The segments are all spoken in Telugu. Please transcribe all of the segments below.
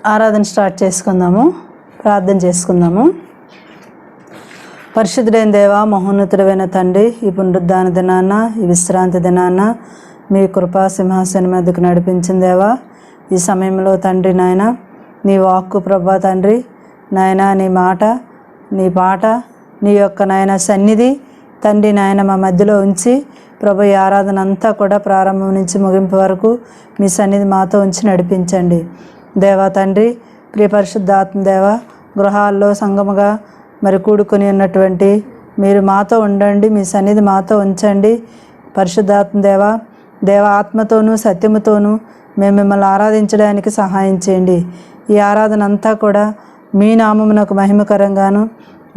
ఆరాధన స్టార్ట్ చేసుకుందాము. ప్రార్థన చేసుకుందాము. పరిశుద్ధుడైన దేవ, మహోన్నతుడైన తండ్రి, ఈ పునరుద్ధాన దినాన, ఈ విశ్రాంతి దినాన మీ కృపా సింహాసనం మీదకు నడిపించిన దేవా, ఈ సమయంలో తండ్రి నాయన నీ వాక్కు ప్రభా తండ్రి నాయన, నీ మాట, నీ పాట, నీ యొక్క నాయన సన్నిధి తండ్రి నాయన మా మధ్యలో ఉంచి ప్రభు ఈ ఆరాధన అంతా కూడా ప్రారంభం నుంచి ముగింపు వరకు మీ సన్నిధి మాతో ఉంచి నడిపించండి దేవా తండ్రి. ప్రియ పరిశుద్ధాత్మ దేవ, గృహాల్లో సంగముగా మరి కూడుకొని ఉన్నటువంటి మీరు మాతో ఉండండి, మీ సన్నిధి మాతో ఉంచండి పరిశుద్ధాత్మ దేవ. దేవ ఆత్మతోనూ సత్యముతోనూ మేము మిమ్మల్ని ఆరాధించడానికి సహాయం చేయండి. ఈ ఆరాధన అంతా కూడా మీ నామమునకు మహిమకరంగాను,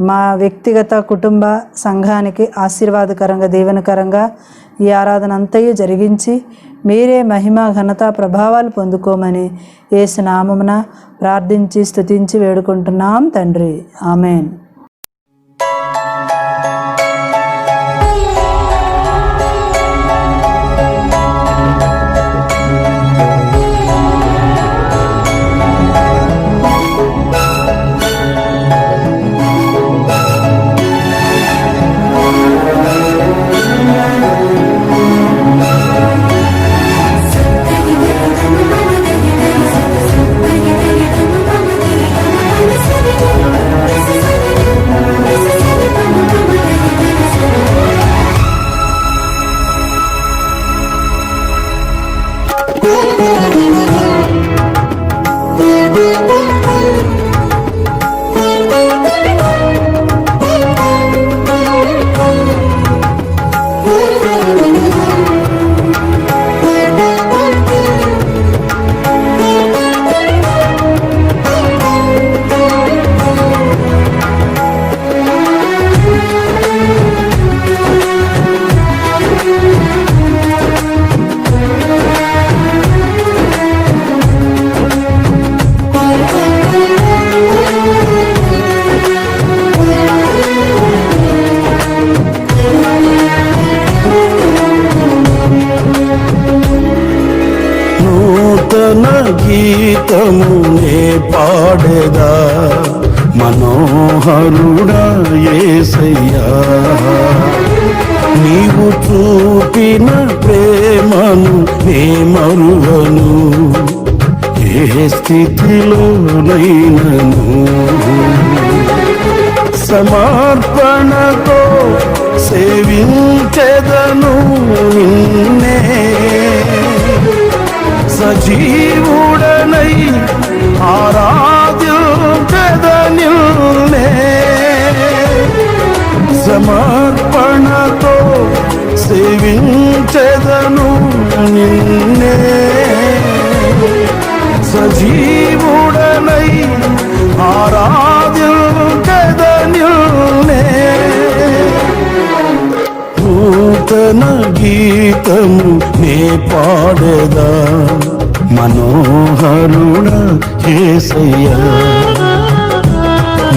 మా వ్యక్తిగత కుటుంబ సంఘానికి ఆశీర్వాదకరంగా దీవెనకరంగా ఈ ఆరాధన అంతయు జరిగించి మీరే మహిమ ఘనత ప్రభావాలు పొందుకోమని యేసు నామమున ప్రార్థించి స్తుతించి వేడుకుంటున్నాం తండ్రి. ఆమేన్. గీతమునే పాడేదా మనోహరుడా యేసయ్యా, నీవు చూపిన ప్రేమను నే మరువను ఏ స్థితిలోనైనను. సమర్పణతో సేవించెదను నిన్నే, సజీవుడనై ఆరాధ్యుడనిల్నే. సమర్పణతో సేవించెదను నిన్నే, సజీవుడనై ఆరాధ్యుడనిల్నే. నూతన గీతము నే పాడేదా మనోహరుడా యేసయ్యా,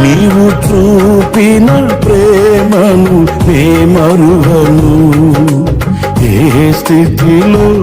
నీవు చూపిన ప్రేమను నే మరువను ఏ స్థితిలోనైనను.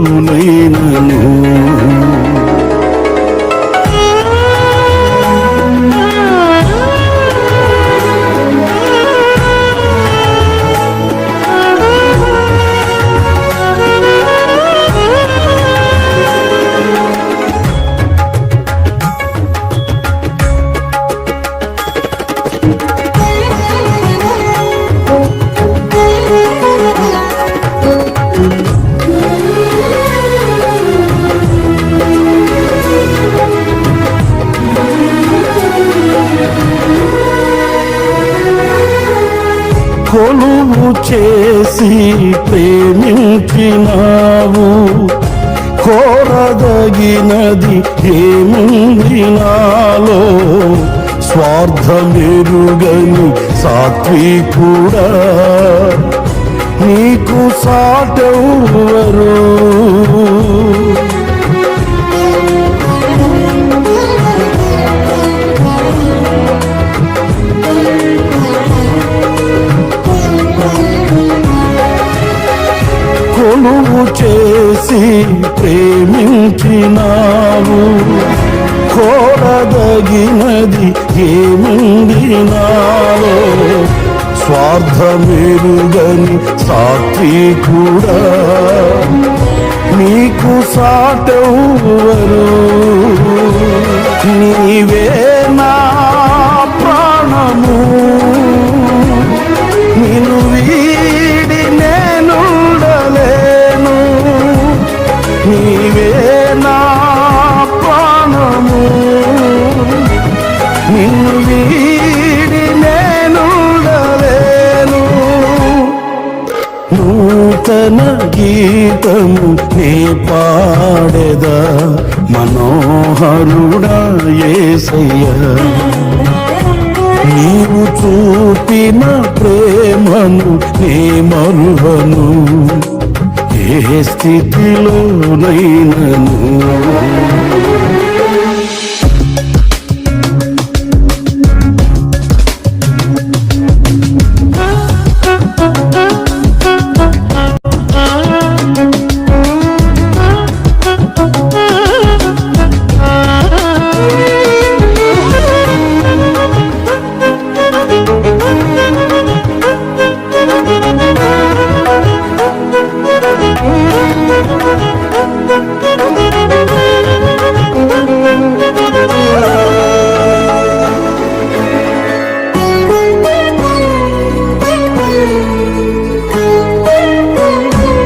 కొలువు చేసి ప్రేమించినావు, కోరదగినది ఏముంది నాలో. స్వార్థమెరుగని సాత్వికుడా, నీకు సాటెవ్వరు. కొలువు చేసి ప్రేమించినావు, కోరదగినది ఏముంది నాలో, స్వార్థమెరుగని సాత్వికుడా నీకు సాటెవ్వరు. నీవే నా ప్రాణము, నిన్ను వీడి నేనుండలేను. నీవే నా ప్రాణము, నిన్ను వీడి నేనుండలేను. నూతన గీతము నే పాడెదా, మనోహరుడా యేసయ్యా. నీవు చూపిన ప్రేమను నే మరువను, ఏ స్థితిలోనైనను.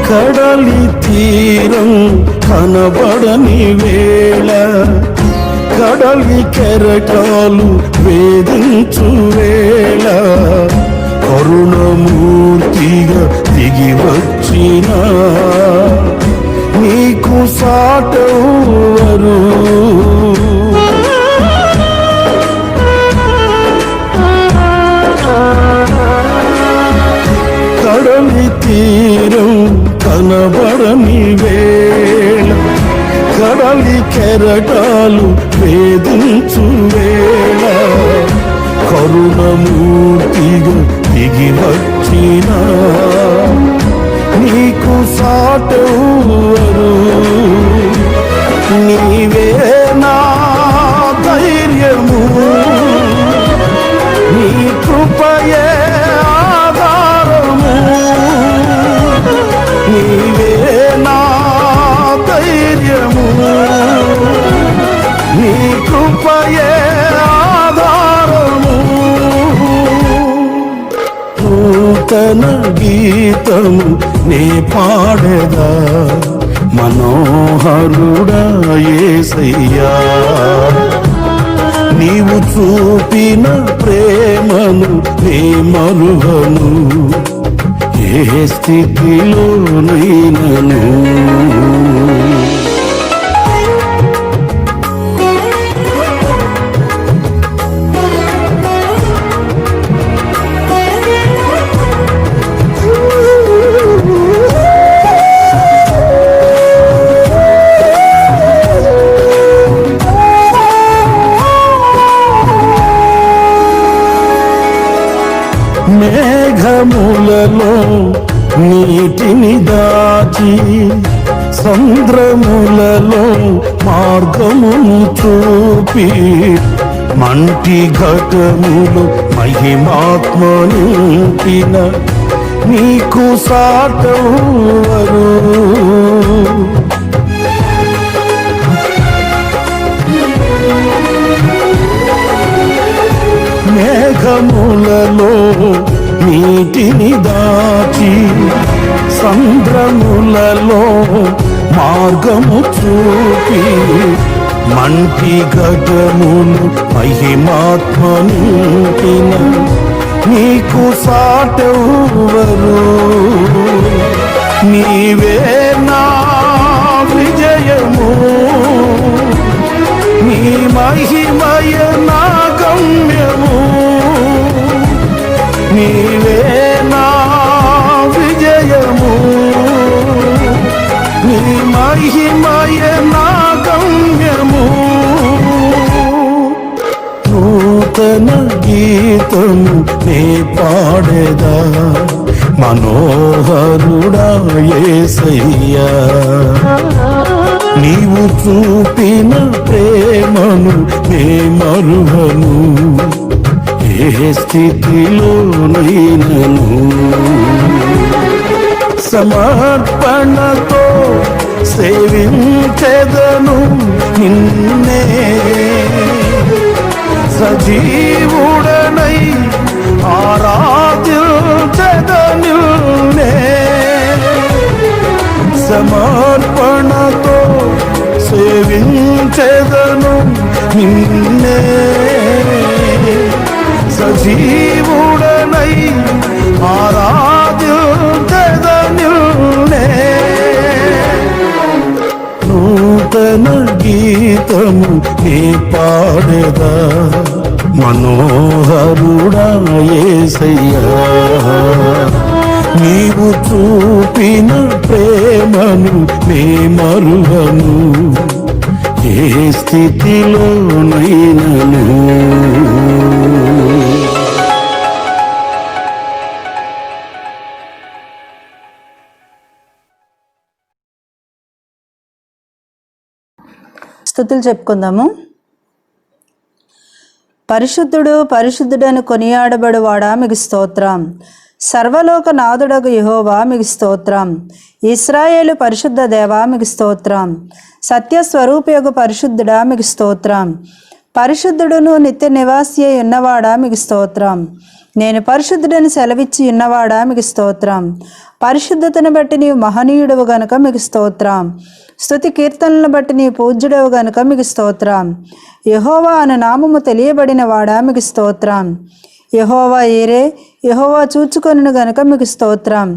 కడలి తీరం కనబడని వేళ, కడలి కెరటాలు వేధించు వేళ, కరుణమూర్తిగా దిగి వచ్చిన నీకు సాటెవ్వరు. కడలి తీరం కనబడని వేళ, కడలి కెరటాలు వేధించు వేళ, కరుణమూర్తిగా దిగి వచ్చిన నీకు సాటెవ్వరు. నీవే నా ధైర్యము, నీ కృపయే ఆధారము. నీవే నా ధైర్యము, నీ కృపయే ఆధారము. నూతన గీతము నే పాడెదా, మనోహరుడా యేసయ్యా. నీవు చూపిన ప్రేమను నే మరువను, ఏ స్థితిలోనైనను. మేఘములలో నీటిని దాచి, సంద్రములలో మార్గమును చూపి, మంటి ఘటములు మహిమాత్మను నింపిన నీకు సాటెవ్వరు. మేఘములలో నీటిని దాచి, సంద్రములలో మార్గము చూపి, మంటి ఘటములు మహిమాత్మను నింపిన నీకు సాటెవ్వరు. నీవే నా విజయము, నీ మహిమయ నా గమ్యము. నీవే నా విజయము, నీ మహిమయ నా గమ్యము. నూతన గీతము నే పాడెదా, మనోహరుడా యేసయ్యా. నీవు చూపిన ప్రేమను నే మరువను, ఏ స్థితిలోనైనను. సమర్పణతో సేవించెదను నిన్నే, సజీవుడనై ఆరాధించెదను నిన్నే. సమర్పణతో సేవించెదను నిన్నే, సజీవుడనై ఆరాధించెదను నిన్నే. నూతన గీతము నీ పాడెదా, మనోహరుడా యేసయ్యా. నీవు చూపిన ప్రేమను నే మరువను, ఏ స్థితిలోనైనను. స్తుతులు చెప్పుకుందాము. పరిశుద్ధుడు పరిశుద్ధుడని కొనియాడబడువాడా మీకు స్తోత్రం. సర్వలోక నాథుడగు యెహోవా మీకు స్తోత్రం. ఇశ్రాయేలు పరిశుద్ధ దేవా మీకు స్తోత్రం. సత్యస్వరూపయోగు పరిశుద్ధుడా మీకు స్తోత్రం. పరిశుద్ధుడును నిత్య నివాసి అయి ఉన్నవాడా మీకు స్తోత్రం. నేను పరిశుద్ధుడని సెలవిచ్చి ఉన్నవాడా మీకు స్తోత్రం. పరిశుద్ధతను బట్టి నీవు మహనీయుడవు గనుక మీకు స్తోత్రం. స్తుతి కీర్తనలను బట్టి నీ పూజ్యుడవు గనుక మీకు స్తోత్రం. యెహోవా అను నామము తెలియబడిన వాడా మీకు స్తోత్రం. యెహోవా ఈరే, యెహోవా చూచుకొనును గనుక మీకు స్తోత్రం.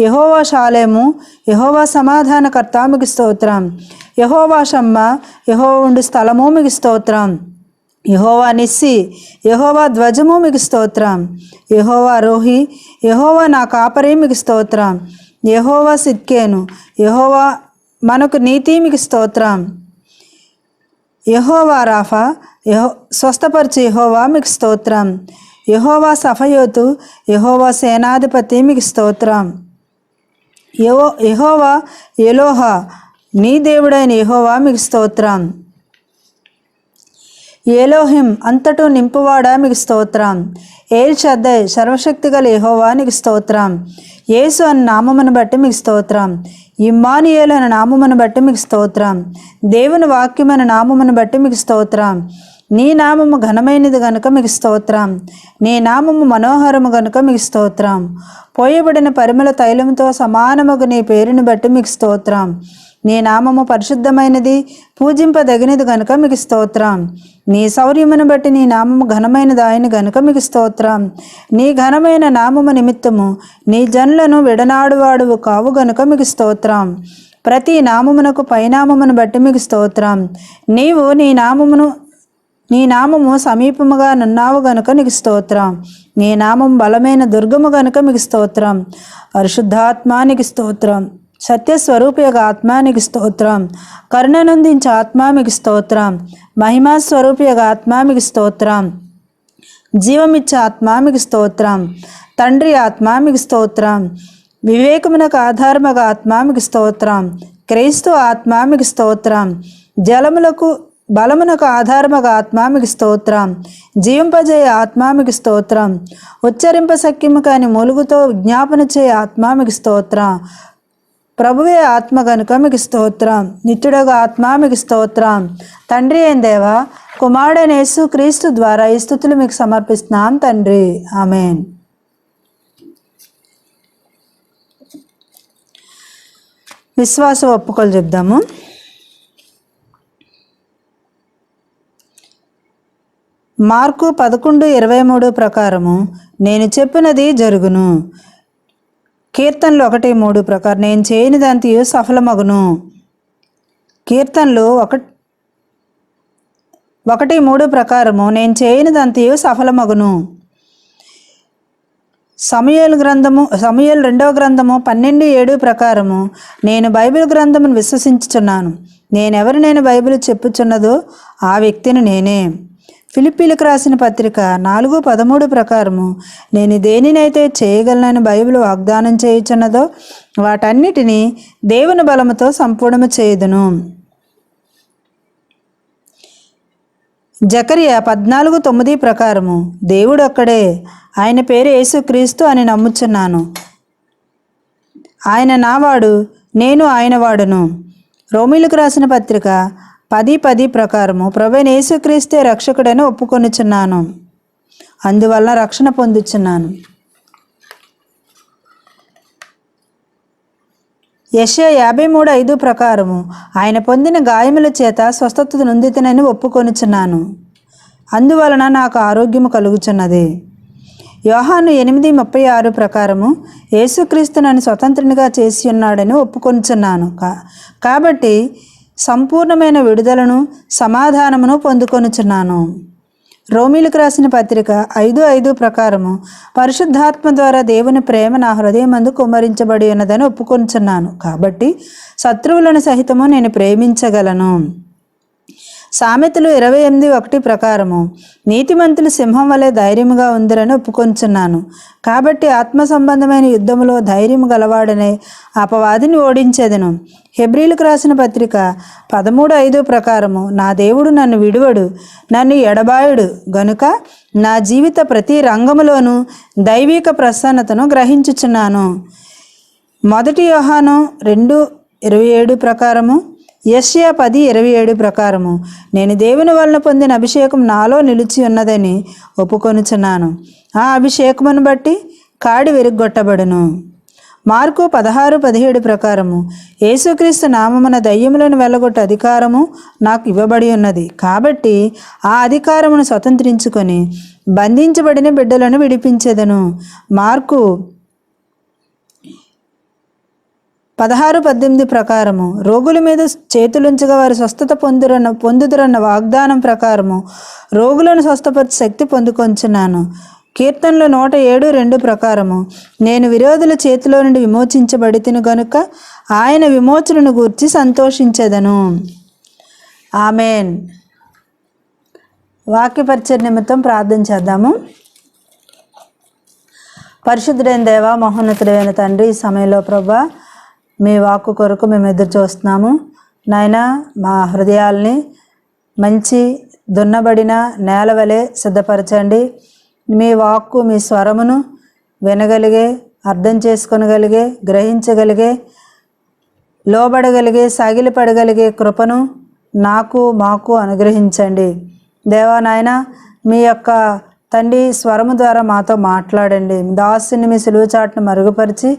యెహోవా షాలేము, యెహోవా సమాధానకర్త మీకు స్తోత్రం. యెహోవా షమ్మ, యెహోవా ఉండు స్థలము మీకు స్తోత్రం. యెహోవా నిస్సి, యెహోవా ధ్వజము మీకు స్తోత్రం. యెహోవా రోహి, యెహోవా నా కాపరి మీకు స్తోత్రం. యెహోవా సిద్కేను, యెహోవా మనకు నీతి మీకు స్తోత్రం. యెహోవా రాఫా, స్వస్థపరిచి యెహోవా మీకు స్తోత్రం. యెహోవా సఫయోతు, యెహోవా సేనాధిపతి మీకు స్తోత్రం. యెహోవా ఎలోహా, నీ దేవుడైన యెహోవా మీకు స్తోత్రం. ఎలోహిం, అంతటూ నింపువాడా మీకు స్తోత్రం. ఏల్ షద్దై, సర్వశక్తి గల యెహోవా నీకు స్తోత్రం. యేసు అన్న నామమును బట్టి మీకు స్తోత్రం. ఇమ్మానుయేలు అనే నామమును బట్టి మీకు స్తోత్రం. దేవుని వాక్యమైన నామమును బట్టి మీకు స్తోత్రం. నీ నామము ఘనమైనది గనుక మీకు స్తోత్రం. నీ నామము మనోహరము గనుక మీకు స్తోత్రం. పోయబడిన పరిమళ తైలముతో సమానముగు నీ పేరుని బట్టి మీకు స్తోత్రం. నీ నామము పరిశుద్ధమైనది, పూజింపదగినది గనుక మీకు స్తోత్రం. నీ శౌర్యమును బట్టి నీ నామము ఘనమైనది ఆయన గనుక మీకు స్తోత్రం. నీ ఘనమైన నామము నిమిత్తము నీ జనులను విడనాడువాడువు కావు గనుక మీకు స్తోత్రం. ప్రతి నామమునకు పైనామమును బట్టి మీకు స్తోత్రం. నీవు నీ నామము సమీపముగా నున్నావు గనుక నీకు స్తోత్రం. నీ నామం బలమైన దుర్గము గనుక మీకు స్తోత్రం. పరిశుద్ధాత్మానికి స్తోత్రం. సత్యస్వరూపయోగ ఆత్మానికి స్తోత్రం. కరుణనందించే ఆత్మ మీకు స్తోత్రం. మహిమా స్వరూపయోగ ఆత్మ మీకు స్తోత్రం. జీవమిచ్చే ఆత్మ మీకు స్తోత్రం. తండ్రి ఆత్మ మీకు స్తోత్రం. వివేకమునకు ఆధారముగా ఆత్మ మీకు స్తోత్రం. క్రీస్తు ఆత్మ మీకు స్తోత్రం. జలములకు బలమునకు ఆధారముగా ఆత్మ మీకు స్తోత్రం. జీవింపజేయ ఆత్మ మీకు స్తోత్రం. ఉచ్చరింప సఖ్యము కాని మూలుగుతో విజ్ఞాపన చేయ ఆత్మ మీకు స్తోత్రం. ప్రభువే ఆత్మ గనుక మీకు స్తోత్రం. నిత్యుడగా ఆత్మ మీకు స్తోత్రం. తండ్రి అయిన దేవా, కుమారుడైన యేసు క్రీస్తు ద్వారా ఈ స్తుతులు మీకు సమర్పిస్తున్నాం తండ్రి. ఆమేన్. విశ్వాస ఒప్పుకోలు చెప్దాము. మార్కు 11:23 ప్రకారము నేను చెప్పినది జరుగును. కీర్తనలు 1:3 ప్రకారం నేను చేయని దాంతియు సఫలమగును. కీర్తనలు 1:3 ప్రకారము నేను చేయని దాంతియు సఫలమగును. సమూయేలు 2వ గ్రంథము 12:7 ప్రకారము నేను బైబిల్ గ్రంథమును విశ్వసించుచున్నాను. నేను బైబిల్ చెప్పుచున్నదో ఆ వ్యక్తిని నేనే. ఫిలిప్పీలకు రాసిన పత్రిక 4:13 ప్రకారము నేను దేనినైతే చేయగలనని బైబిల్ వాగ్దానం చేయుచున్నదో వాటన్నిటినీ దేవుని బలముతో సంపూర్ణము చేయుదును. జకరియా 14:9 ప్రకారము దేవుడు ఒక్కడే, ఆయన పేరు యేసుక్రీస్తు అని నమ్ముచున్నాను. ఆయన నావాడు, నేను ఆయన వాడును. రోమీలకు రాసిన పత్రిక 10:10 ప్రకారము ప్రభువైన యేసుక్రీస్తే రక్షకుడని ఒప్పుకొనుచున్నాను, అందువలన రక్షణ పొందుచున్నాను. యెషయా 53:5 ప్రకారము ఆయన పొందిన గాయముల చేత స్వస్థత నొందితనని ఒప్పుకొనుచున్నాను, అందువలన నాకు ఆరోగ్యము కలుగుచున్నది. యోహాను 8:36 ప్రకారము యేసుక్రీస్తు నన్ను స్వతంత్రునిగా చేసి ఉన్నాడని ఒప్పుకొనుచున్నాను. కాబట్టి సంపూర్ణమైన విడుదలను సమాధానమును పొందుకొనుచున్నాను. రోమీలకు రాసిన పత్రిక 5:5 ప్రకారము పరిశుద్ధాత్మ ద్వారా దేవుని ప్రేమ నా హృదయమందు కుమ్మరించబడి ఉన్నదని ఒప్పుకొనుచున్నాను. కాబట్టి శత్రువులను సహితము నేను ప్రేమించగలను. సామెతలు 28:1 ప్రకారము నీతిమంతులు సింహం వలె ధైర్యముగా ఉందిరని ఒప్పుకొంచున్నాను. కాబట్టి ఆత్మ సంబంధమైన యుద్ధములో ధైర్యము గలవాడనే అపవాదిని ఓడించేదను. హెబ్రీలకు రాసిన పత్రిక 13:5 ప్రకారము నా దేవుడు నన్ను విడువడు, నన్ను ఎడబాయుడు గనుక నా జీవిత ప్రతి రంగములోనూ దైవిక ప్రసన్నతను గ్రహించుచున్నాను. 1 యోహాను 2:27 ప్రకారము, యెషయా 10:27 ప్రకారము నేను దేవుని వలన పొందిన అభిషేకం నాలో నిలిచి ఉన్నదని ఒప్పుకొనుచున్నాను. ఆ అభిషేకమును బట్టి కాడి విరుగ్గొట్టబడును. మార్కు 16:17 ప్రకారము యేసుక్రీస్తు నామమున దయ్యములను వెళ్ళగొట్టే అధికారము నాకు ఇవ్వబడి ఉన్నది. కాబట్టి ఆ అధికారమును స్వతంత్రించుకొని బంధించబడిన బిడ్డలను విడిపించెదను. మార్కు 16:18 ప్రకారము రోగుల మీద చేతులుంచగా వారు స్వస్థత పొందుదురన్న వాగ్దానం ప్రకారము రోగులను స్వస్థపరిచే శక్తి పొందుకొంచున్నాను. కీర్తనలు 107:2 ప్రకారము నేను విరోధుల చేతిలో నుండి విమోచించబడి తిను గనుక ఆయన విమోచనను గూర్చి సంతోషించెదను. ఆమెన్. వాక్యపరిచయ నిమిత్తం ప్రార్థన చేద్దాము. పరిశుద్ధుడైన దేవా, మహోన్నతుడైన తండ్రి, ఈ సమయంలో ప్రభా మీ వాక్కు కొరకు మేము ఎదురు చూస్తున్నాము. నాయన, మా హృదయాల్ని మంచి దున్నబడిన నేల వలె సిద్ధపరచండి. మీ వాక్కు, మీ స్వరమును వినగలిగే, అర్థం చేసుకొనగలిగే, గ్రహించగలిగే, లోబడగలిగే, సాగిలిపడగలిగే కృపను నాకు మాకు అనుగ్రహించండి. దేవా నాయన, మీ యొక్క తండ్రి స్వరము ద్వారా మాతో మాట్లాడండి. దాసుని మీ సిలువ చాటును మరుగుపరిచి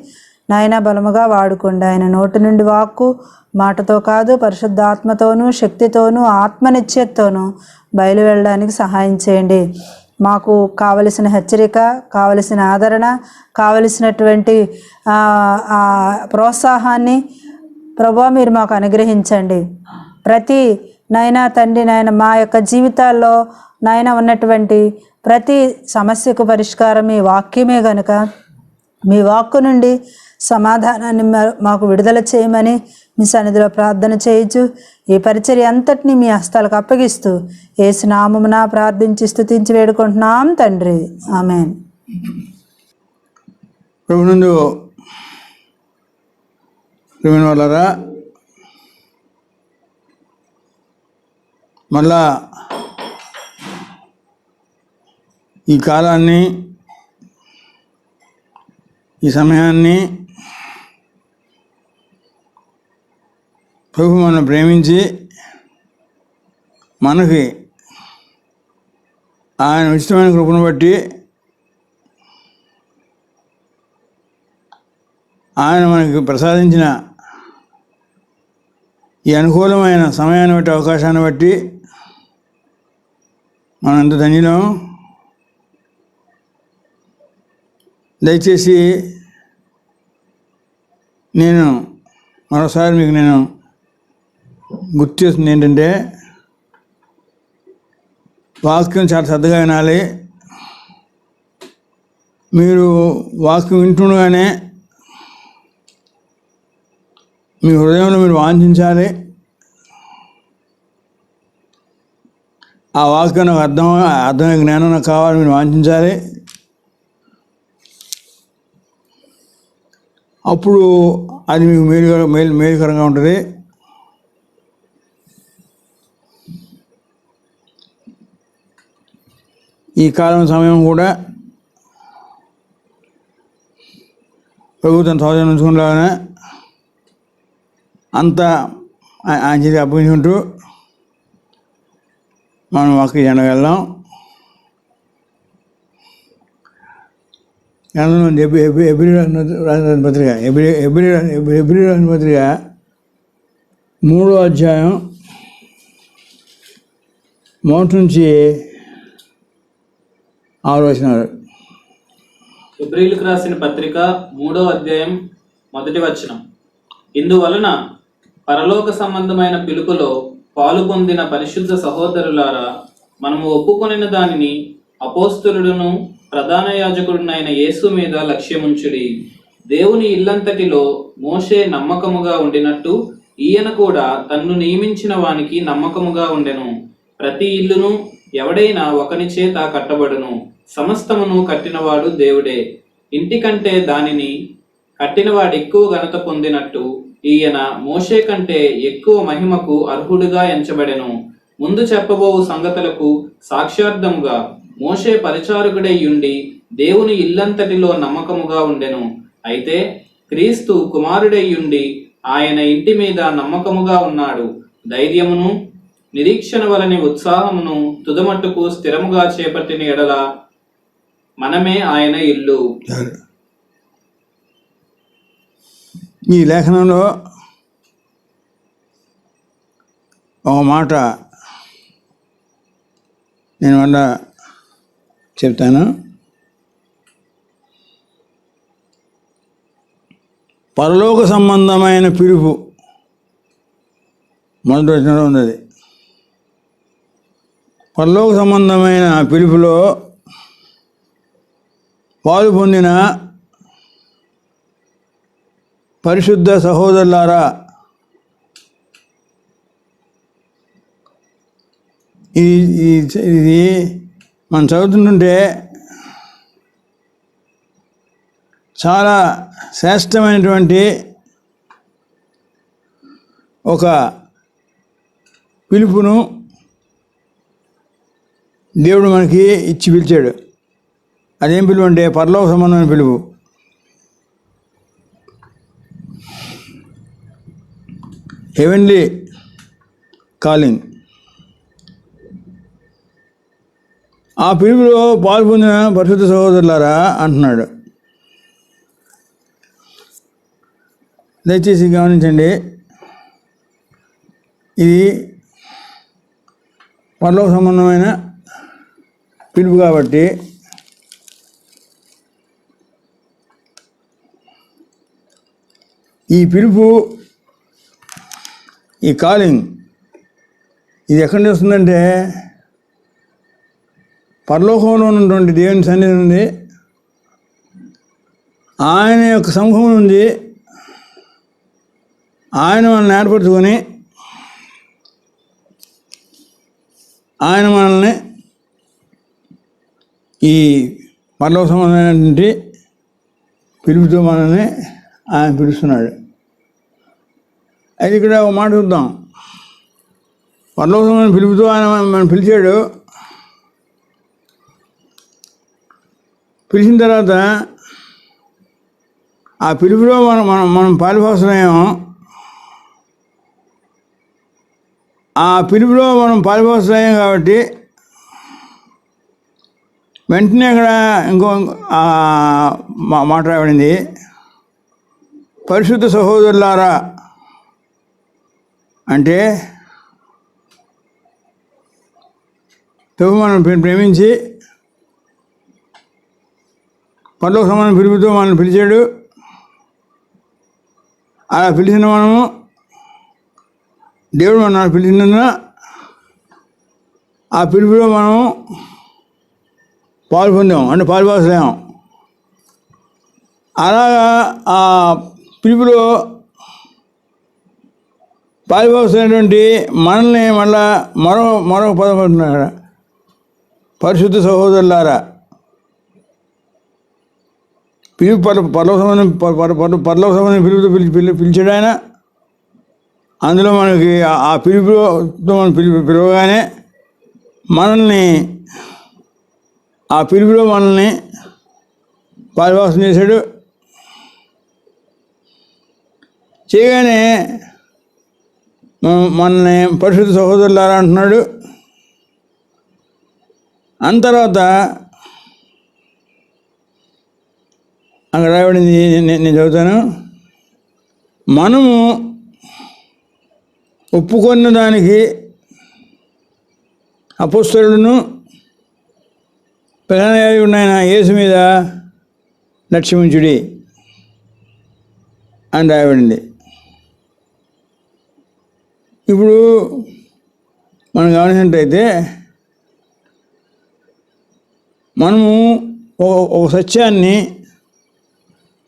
నాయన బలముగా వాడుకోండి. ఆయన నోటి నుండి వాక్కు మాటతో కాదు, పరిశుద్ధాత్మతోనూ శక్తితోనూ ఆత్మనిశ్చయతోనూ బయలు వెళ్ళడానికి సహాయం చేయండి. మాకు కావలసిన హెచ్చరిక, కావలసిన ఆదరణ, కావలసినటువంటి ప్రోత్సాహాన్ని ప్రభువా మీరు మాకు అనుగ్రహించండి. ప్రతి నాయన తండ్రి నాయన మా యొక్క జీవితాల్లో నాయన ఉన్నటువంటి ప్రతి సమస్యకు పరిష్కారం మీ వాక్యమే గనుక మీ వాక్కు నుండి సమాధానాన్ని మాకు విడుదల చేయమని మీ సన్నిధిలో ప్రార్థన చేయొచ్చు. ఈ పరిచర్య అంతటినీ మీ హస్తాలకు అప్పగిస్తూ యేసు నామమున ప్రార్థించి స్తుతించి వేడుకుంటున్నాం తండ్రి. ఆమేన్. ప్రభునందు ప్రియమైన వాళ్ళారా, మళ్ళా ఈ కాలాన్ని, ఈ సమయాన్ని ప్రభు మనం ప్రేమించి మనకి ఆయన ఉచితమైన కృపను బట్టి ఆయన మనకి ప్రసాదించిన ఈ అనుకూలమైన సమయాన్ని బట్టి, అవకాశాన్ని బట్టి మనం ఎంత ధన్యులం. దయచేసి నేను మరోసారి మీకు నేను గుర్తు చేస్తుంది ఏంటంటే, వాక్యం చాలా శ్రద్ధగా వినాలి. మీరు వాక్యం వింటుండగానే మీ హృదయంలో మీరు వాంఛించాలి. ఆ వాక్యం నాకు అర్థమైన జ్ఞానం నాకు కావాలి, మీరు వాంఛించాలి. అప్పుడు అది మీకు మేలుకరంగా ఉంటుంది. ఈ కాలం సమయం కూడా ప్రభుత్వం స్వాధీనించుకునేలాగానే అంతా ఆయన చేతి అప్పగించుకుంటూ మనం వాక్య జెండా వెళ్దాం. ఎబ్రి రాసిన పత్రిక ఎబ్రి రాసిన పత్రిక 3వ అధ్యాయం 1 నుంచి 6 వచనాలు. ఎబ్రీయులకు రాసిన పత్రిక 3వ అధ్యాయం 1వ వచనం. ఇందువలన పరలోక సంబంధమైన పిలుపులో పాలు పొందిన పరిశుద్ధ సహోదరులారా, మనము ఒప్పుకొనిన దానిని అపోస్తలుడును ప్రధాన యాజకుడునైన యేసు మీద లక్ష్యముంచుడి. దేవుని ఇల్లంతటిలో మోషే నమ్మకముగా ఉండినట్టు ఈయన కూడా తన్ను నియమించిన వానికి నమ్మకముగా ఉండెను. ప్రతి ఇల్లును ఎవడైనా ఒకని చేత కట్టబడును, సమస్తమును కట్టినవాడు దేవుడే. ఇంటికంటే దానిని కట్టినవాడు ఎక్కువ ఘనత పొందినట్టు ఈయన మోషే కంటే ఎక్కువ మహిమకు అర్హుడుగా ఎంచబడెను. ముందు చెప్పబోవు సంగతులకు సాక్ష్యార్థముగా మోషే పరిచారకుడై ఉండి దేవుని ఇల్లంతటిలో నమ్మకముగా ఉండెను. అయితే క్రీస్తు కుమారుడై ఉండి ఆయన ఇంటి మీద నమ్మకముగా ఉన్నాడు. ధైర్యమును నిరీక్షణ వలని ఉత్సాహమును తుదమట్టుకు స్థిరముగా చేపట్టిన ఎడల మనమే ఆయన ఇల్లు. ఈ లేఖనంలో ఒక మాట నేను మళ్ళా చెప్తాను. పరలోక సంబంధమైన పిలుపు మొదటి వచనంలో ఉన్నది. పరలోక సంబంధమైన పిలుపులో పాలు పొందిన పరిశుద్ధ సహోదరులారా, ఇది మనం చదువుతుంటే చాలా శ్రేష్టమైనటువంటి ఒక పిలుపును దేవుడు మనకి ఇచ్చి పిలిచాడు. అదేం పిలుపు అంటే పరలోక సంబంధమైన పిలుపు. Heavenly calling. ఆ పిలుపులో పాల్పొందిన పరిశుద్ధ సహోదరులారా అంటున్నాడు. దయచేసి గమనించండి, ఇది పరలోక సంబంధమైన పిలుపు కాబట్టి ఈ పిలుపు, ఈ కాలింగ్ ఇది ఎక్కడి నుంచి వస్తుందంటే పరలోకంలో ఉన్నటువంటి దేవుని సన్నిధి ఉంది, ఆయన యొక్క సముఖం ఉంది. ఆయన మనల్ని ఏర్పరచుకొని ఆయన మనల్ని ఈ పరలోక సంబంధమైనటువంటి పిలుపుతో మనల్ని ఆయన పిలుస్తున్నాడు. అయితే ఇక్కడ ఒక మాట చూద్దాం. పరలోక సంబంధమైన పిలుపుతో ఆయన మనం పిలిచాడు. పిలిచిన తర్వాత ఆ పిలుపులో మనం పాలుపోస్తున్నామేమో. ఆ పిలుపులో మనం పాలుపోస్తున్నాం కాబట్టి వెంటనే అక్కడ ఇంకో మాట రాబడింది, పరిశుద్ధ సహోదరులారా. అంటే ప్రభు మనం ప్రేమించి పరలోక సంబంధం పిలుపుతో మనల్ని పిలిచాడు. అలా పిలిచిన మనము దేవుడు మనల్ని పిలిచినందున ఆ పిలుపులో మనము పాలు పొందాం, అంటే పాలుపోసలేము. అలాగా ఆ పిలుపులో పాలుపోసినటువంటి మనల్ని మళ్ళా మరొక పదం అంటున్నాడు, పరిశుద్ధ సహోదరులారా. పిలుపు పరలోక సంబంధం పిలుపుతో పిలిచాడు ఆయన. అందులో మనకి ఆ పిలుపుతో మనం పిలవగానే మనల్ని ఆ పిలుపులో మనల్ని పారిభాషం చేశాడు. చేయగానే మనల్ని పరిశుద్ధ సహోదరులారా అంటున్నాడు. అంత తర్వాత అక్కడ రాయబడింది, నేను చదువుతాను. మనము ఒప్పుకున్న దానికి అపొస్తలుడును ప్రధాన యాజకుడైన యేసు మీద లక్ష్యముంచుడి అని రాయబడింది. ఇప్పుడు మనం గమనించినట్టయితే మనము ఒక సత్యాన్ని,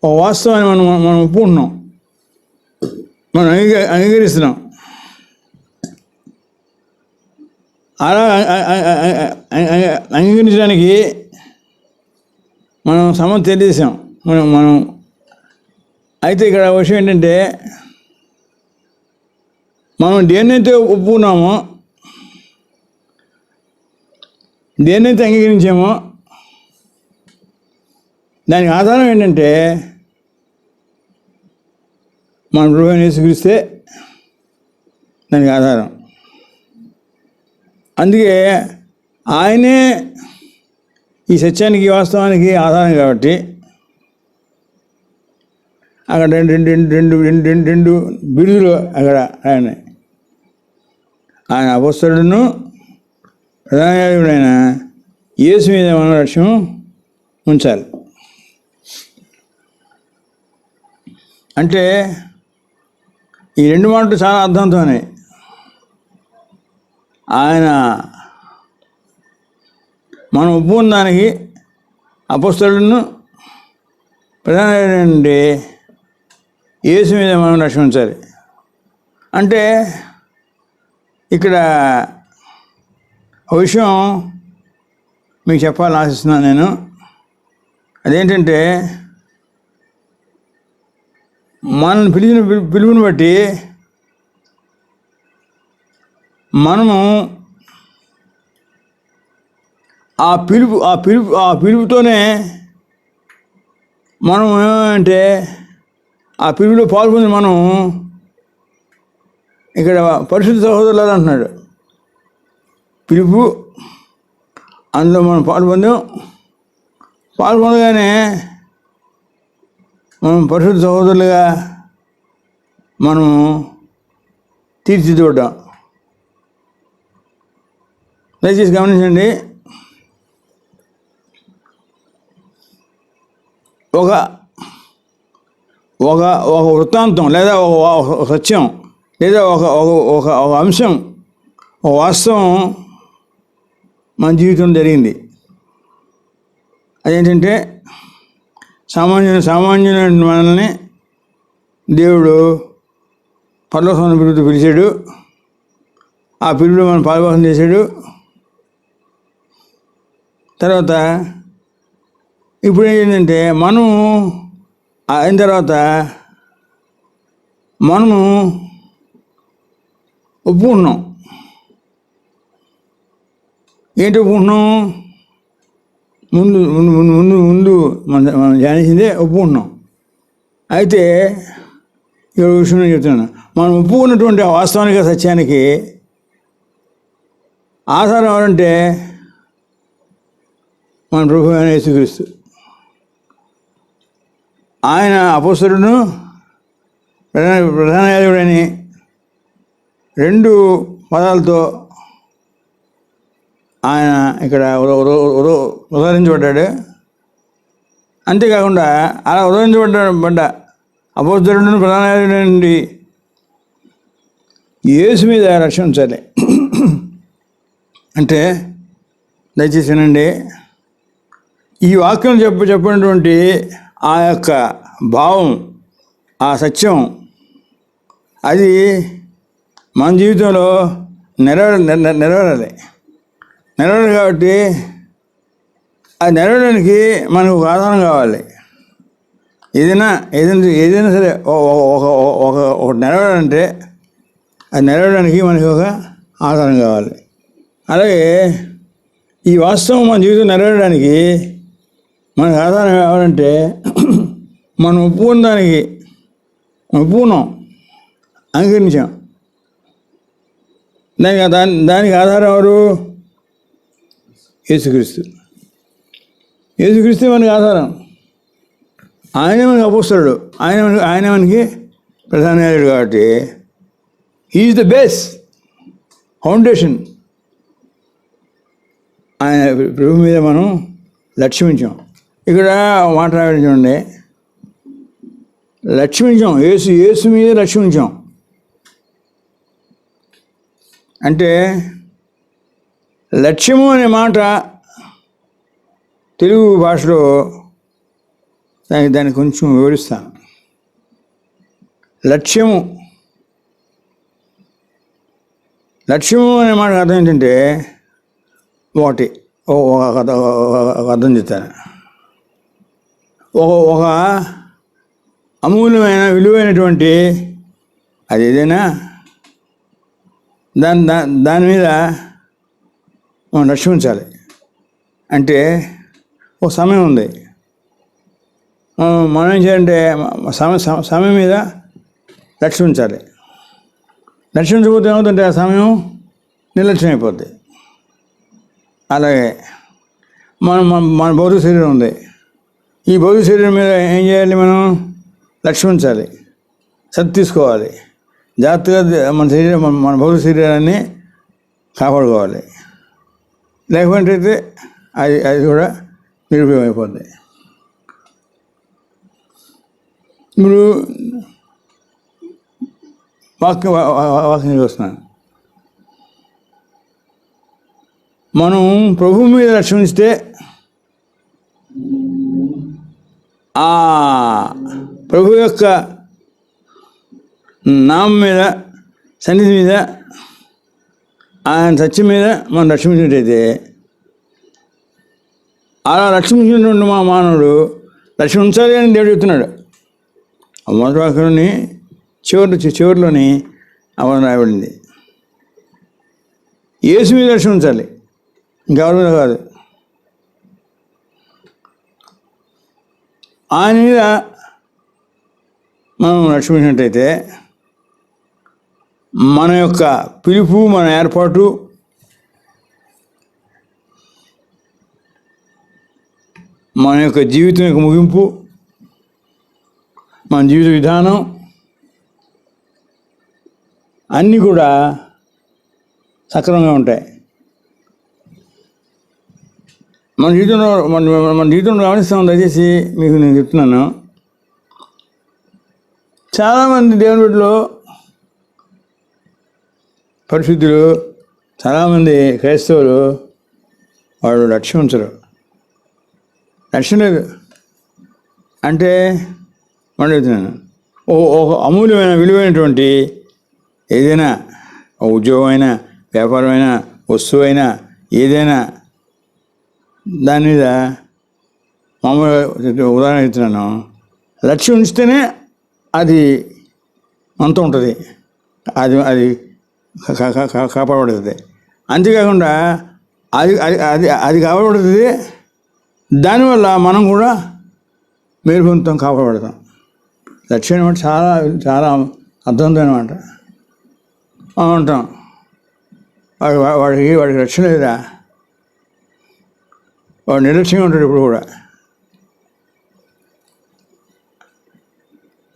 ఒక వాస్తవాన్ని మనం ఒప్పుకుంటున్నాం, మనం అంగీకరిస్తున్నాం. అలా అంగీకరించడానికి మనం సమ్మతి తెలియజేసాం. మనం అయితే ఇక్కడ విషయం ఏంటంటే, మనం దేన్నైతే ఒప్పుకున్నామో, దేన్నైతే అంగీకరించామో దానికి ఆధారం ఏంటంటే మన ప్రభువుని యేసుక్రీస్తే దానికి ఆధారం. అందుకే ఆయనే ఈ సత్యానికి, వాస్తవానికి ఆధారం. కాబట్టి అక్కడ రెండు బిరుదులు అక్కడ ఆయన అపొస్తలుడును ప్రధాన యాజకుడైన యేసు మీద మన లక్ష్యం ఉంచాలి. అంటే ఈ రెండు మాటలు చాలా అర్థంతో ఉన్నాయి. ఆయన మనం ఒప్పుకున్న దానికి అపొస్తలుడును ప్రధాన నుండి యేసు మీద మనం లక్ష్యం ఉంచాలి. అంటే ఇక్కడ ఒక విషయం మీకు చెప్పాలని ఆశిస్తున్నాను నేను. అదేంటంటే, మనల్ని పిలుపుని బట్టి మనము ఆ పిలుపుతోనే మనం ఏమంటే ఆ పిలుపులో పాల్గొంది. మనం ఇక్కడ పరిశుద్ధ సహోదరులు అంటున్నాడు. పిలుపు, అందులో మనం పాల్గొనగానే మనం పరిశుద్ధ సహోదరులుగా మనం తీర్చిదిద్దాం. దయచేసి గమనించండి. ఒక ఒక ఒక వృత్తాంతం లేదా ఒక సత్యం లేదా ఒక అంశం, ఒక వాస్తవం మన జీవితంలో జరిగింది. అదేంటంటే, సామాన్యులైన మనల్ని దేవుడు పరలోకమైన పిలుపుతో పిలిచాడు. ఆ పిలుపులో మనం పాల్గొనం చేశాడు. తర్వాత ఇప్పుడు ఏంటంటే, మనం అయిన తర్వాత మనము ఒప్పుకుంటున్నాం. ఏంటి ఒప్పుకుంటున్నాం? ముందు ముందు ముందు ముందు మనం ధ్యానించిందే ఒప్పుకుంటున్నాం. అయితే ఈ విషయం నేను చెప్తున్నాను. మనం ఒప్పుకున్నటువంటి ఆ వాస్తవానికి, సత్యానికి ఆధారం ఎవరంటే మన ప్రభువు అయిన యేసుక్రీస్తు. ఆయన అపొస్తలుడును ప్రధాన యాజకుడని రెండు పదాలతో ఆయన ఇక్కడ ఉదహరించబడ్డాడు. అంతేకాకుండా అలా ఉదహరించబడ్డ అపొస్తలుడును ప్రధాన యాజకుడి నుండి యేసు మీద లక్ష్యం ఉంచాలి. అంటే దయచేసి వినండి. ఈ వాక్యం చెప్పినటువంటి ఆ యొక్క భావం, ఆ సత్యం, అది మన జీవితంలో నెరవేరాలి. కాబట్టి అది నెరవేరడానికి మనకు ఒక ఆధారం కావాలి. ఏదైనా సరే ఒక నెరవేరాలంటే అది నెరవేరడానికి మనకి ఒక ఆధారం కావాలి. అలాగే ఈ వాస్తవం మన జీవితం నెరవేరడానికి మనకు ఆధారం ఎవరంటే మనం ఒప్పుకున్న దానికి ఒప్పుకున్నాం, అంగీకరించాం. దానికి ఆధారం ఎవరు? యేసుక్రీస్తు. యేసుక్రీస్తు మనకి ఆధారం. ఆయనే మనకి అపోస్తలుడు, ఆయన మనకి ప్రధాన యాజకుడు. కాబట్టి ఈజ్ ద బేస్, ఫౌండేషన్. ఆయన ప్రభు మీద మనం లక్ష్మించాం. ఇక్కడ మాట రాయడం చూడండి, లక్ష్మించాం, యేసు మీద లక్ష్మించాం. అంటే లక్ష్యము అనే మాట తెలుగు భాషలో దాన్ని కొంచెం వివరిస్తాను. లక్ష్యము అనే మాట అర్థం ఏంటంటే ఒకటి ఒక అర్థం చెప్తాను. ఒక అమూల్యమైన విలువైనటువంటి అది ఏదైనా దాని మీద మనం లక్ష్మించాలి. అంటే ఒక సమయం ఉంది, మనం ఏం చేయాలంటే సమయం మీద లక్ష్మించాలి. లక్ష్మించకపోతే ఏమవుతుంటే ఆ సమయం నిర్లక్ష్యం అయిపోద్ది. అలాగే మన భౌతిక శరీరం ఉంది, ఈ భౌతిక శరీరం మీద ఏం చేయాలి? మనం లక్ష్మించాలి, శ్రద్ధ తీసుకోవాలి, జాగ్రత్తగా మన భౌతిక శరీరాన్ని కాపాడుకోవాలి. లేకపోతే అది కూడా నిరుపయోగం అయిపోద్ది. ఇప్పుడు వాక్యం చూస్తున్నాను. మనం ప్రభు మీద లక్ష్మిస్తే ఆ ప్రభు యొక్క నామం మీద, సన్నిధి మీద, ఆయన సత్యం మీద మనం లక్ష్మించినట్టయితే, అలా లక్ష్మించినటువంటి మా మానవుడు లక్ష్మించాలి అని దేవుడు చెప్తున్నాడు. మొదటి వాక్యంలోని చివరిలోని అవన్నీ రాయబడింది. యేసు మీద లక్ష్మించాలి, ఇంకెవరి మీద కాదు. ఆయన మీద మనం లక్ష్మించినట్టయితే మన యొక్క పిలుపు, మన ఏర్పాటు, మన యొక్క జీవితం యొక్క ముగింపు, మన జీవిత విధానం అన్నీ కూడా సక్రమంగా ఉంటాయి. మన జీవితంలో గమనిస్తాం. దయచేసి మీకు నేను చెప్తున్నాను, చాలామంది దేవుని బిడ్డలు, పరిశుద్ధులు, చాలామంది క్రైస్తవులు వాళ్ళు లక్ష్యం ఉంచరు. లక్ష్యం లేదు అంటే మనం చెప్తున్నాను, ఒక అమూల్యమైన విలువైనటువంటి ఏదైనా ఉద్యోగం అయినా, వ్యాపారమైనా, వస్తువు అయినా, ఏదైనా దాని మీద మామూలుగా ఉదాహరణ చెప్తున్నాను, లక్ష్యం ఉంచితేనే అది మనతో ఉంటుంది, అది కాపాడబడుతుంది. అంతేకాకుండా అది కాపాడబడుతుంది, దానివల్ల మనం కూడా మేలు పొందుతాం, కాపాడబడతాం. లక్ష్యం అనమాట చాలా చాలా అర్థవంతమైన మాట. ఉంటాం వాడికి లక్ష్యం లేదా, వాడు నిర్లక్ష్యంగా ఉంటాడు ఇప్పుడు కూడా.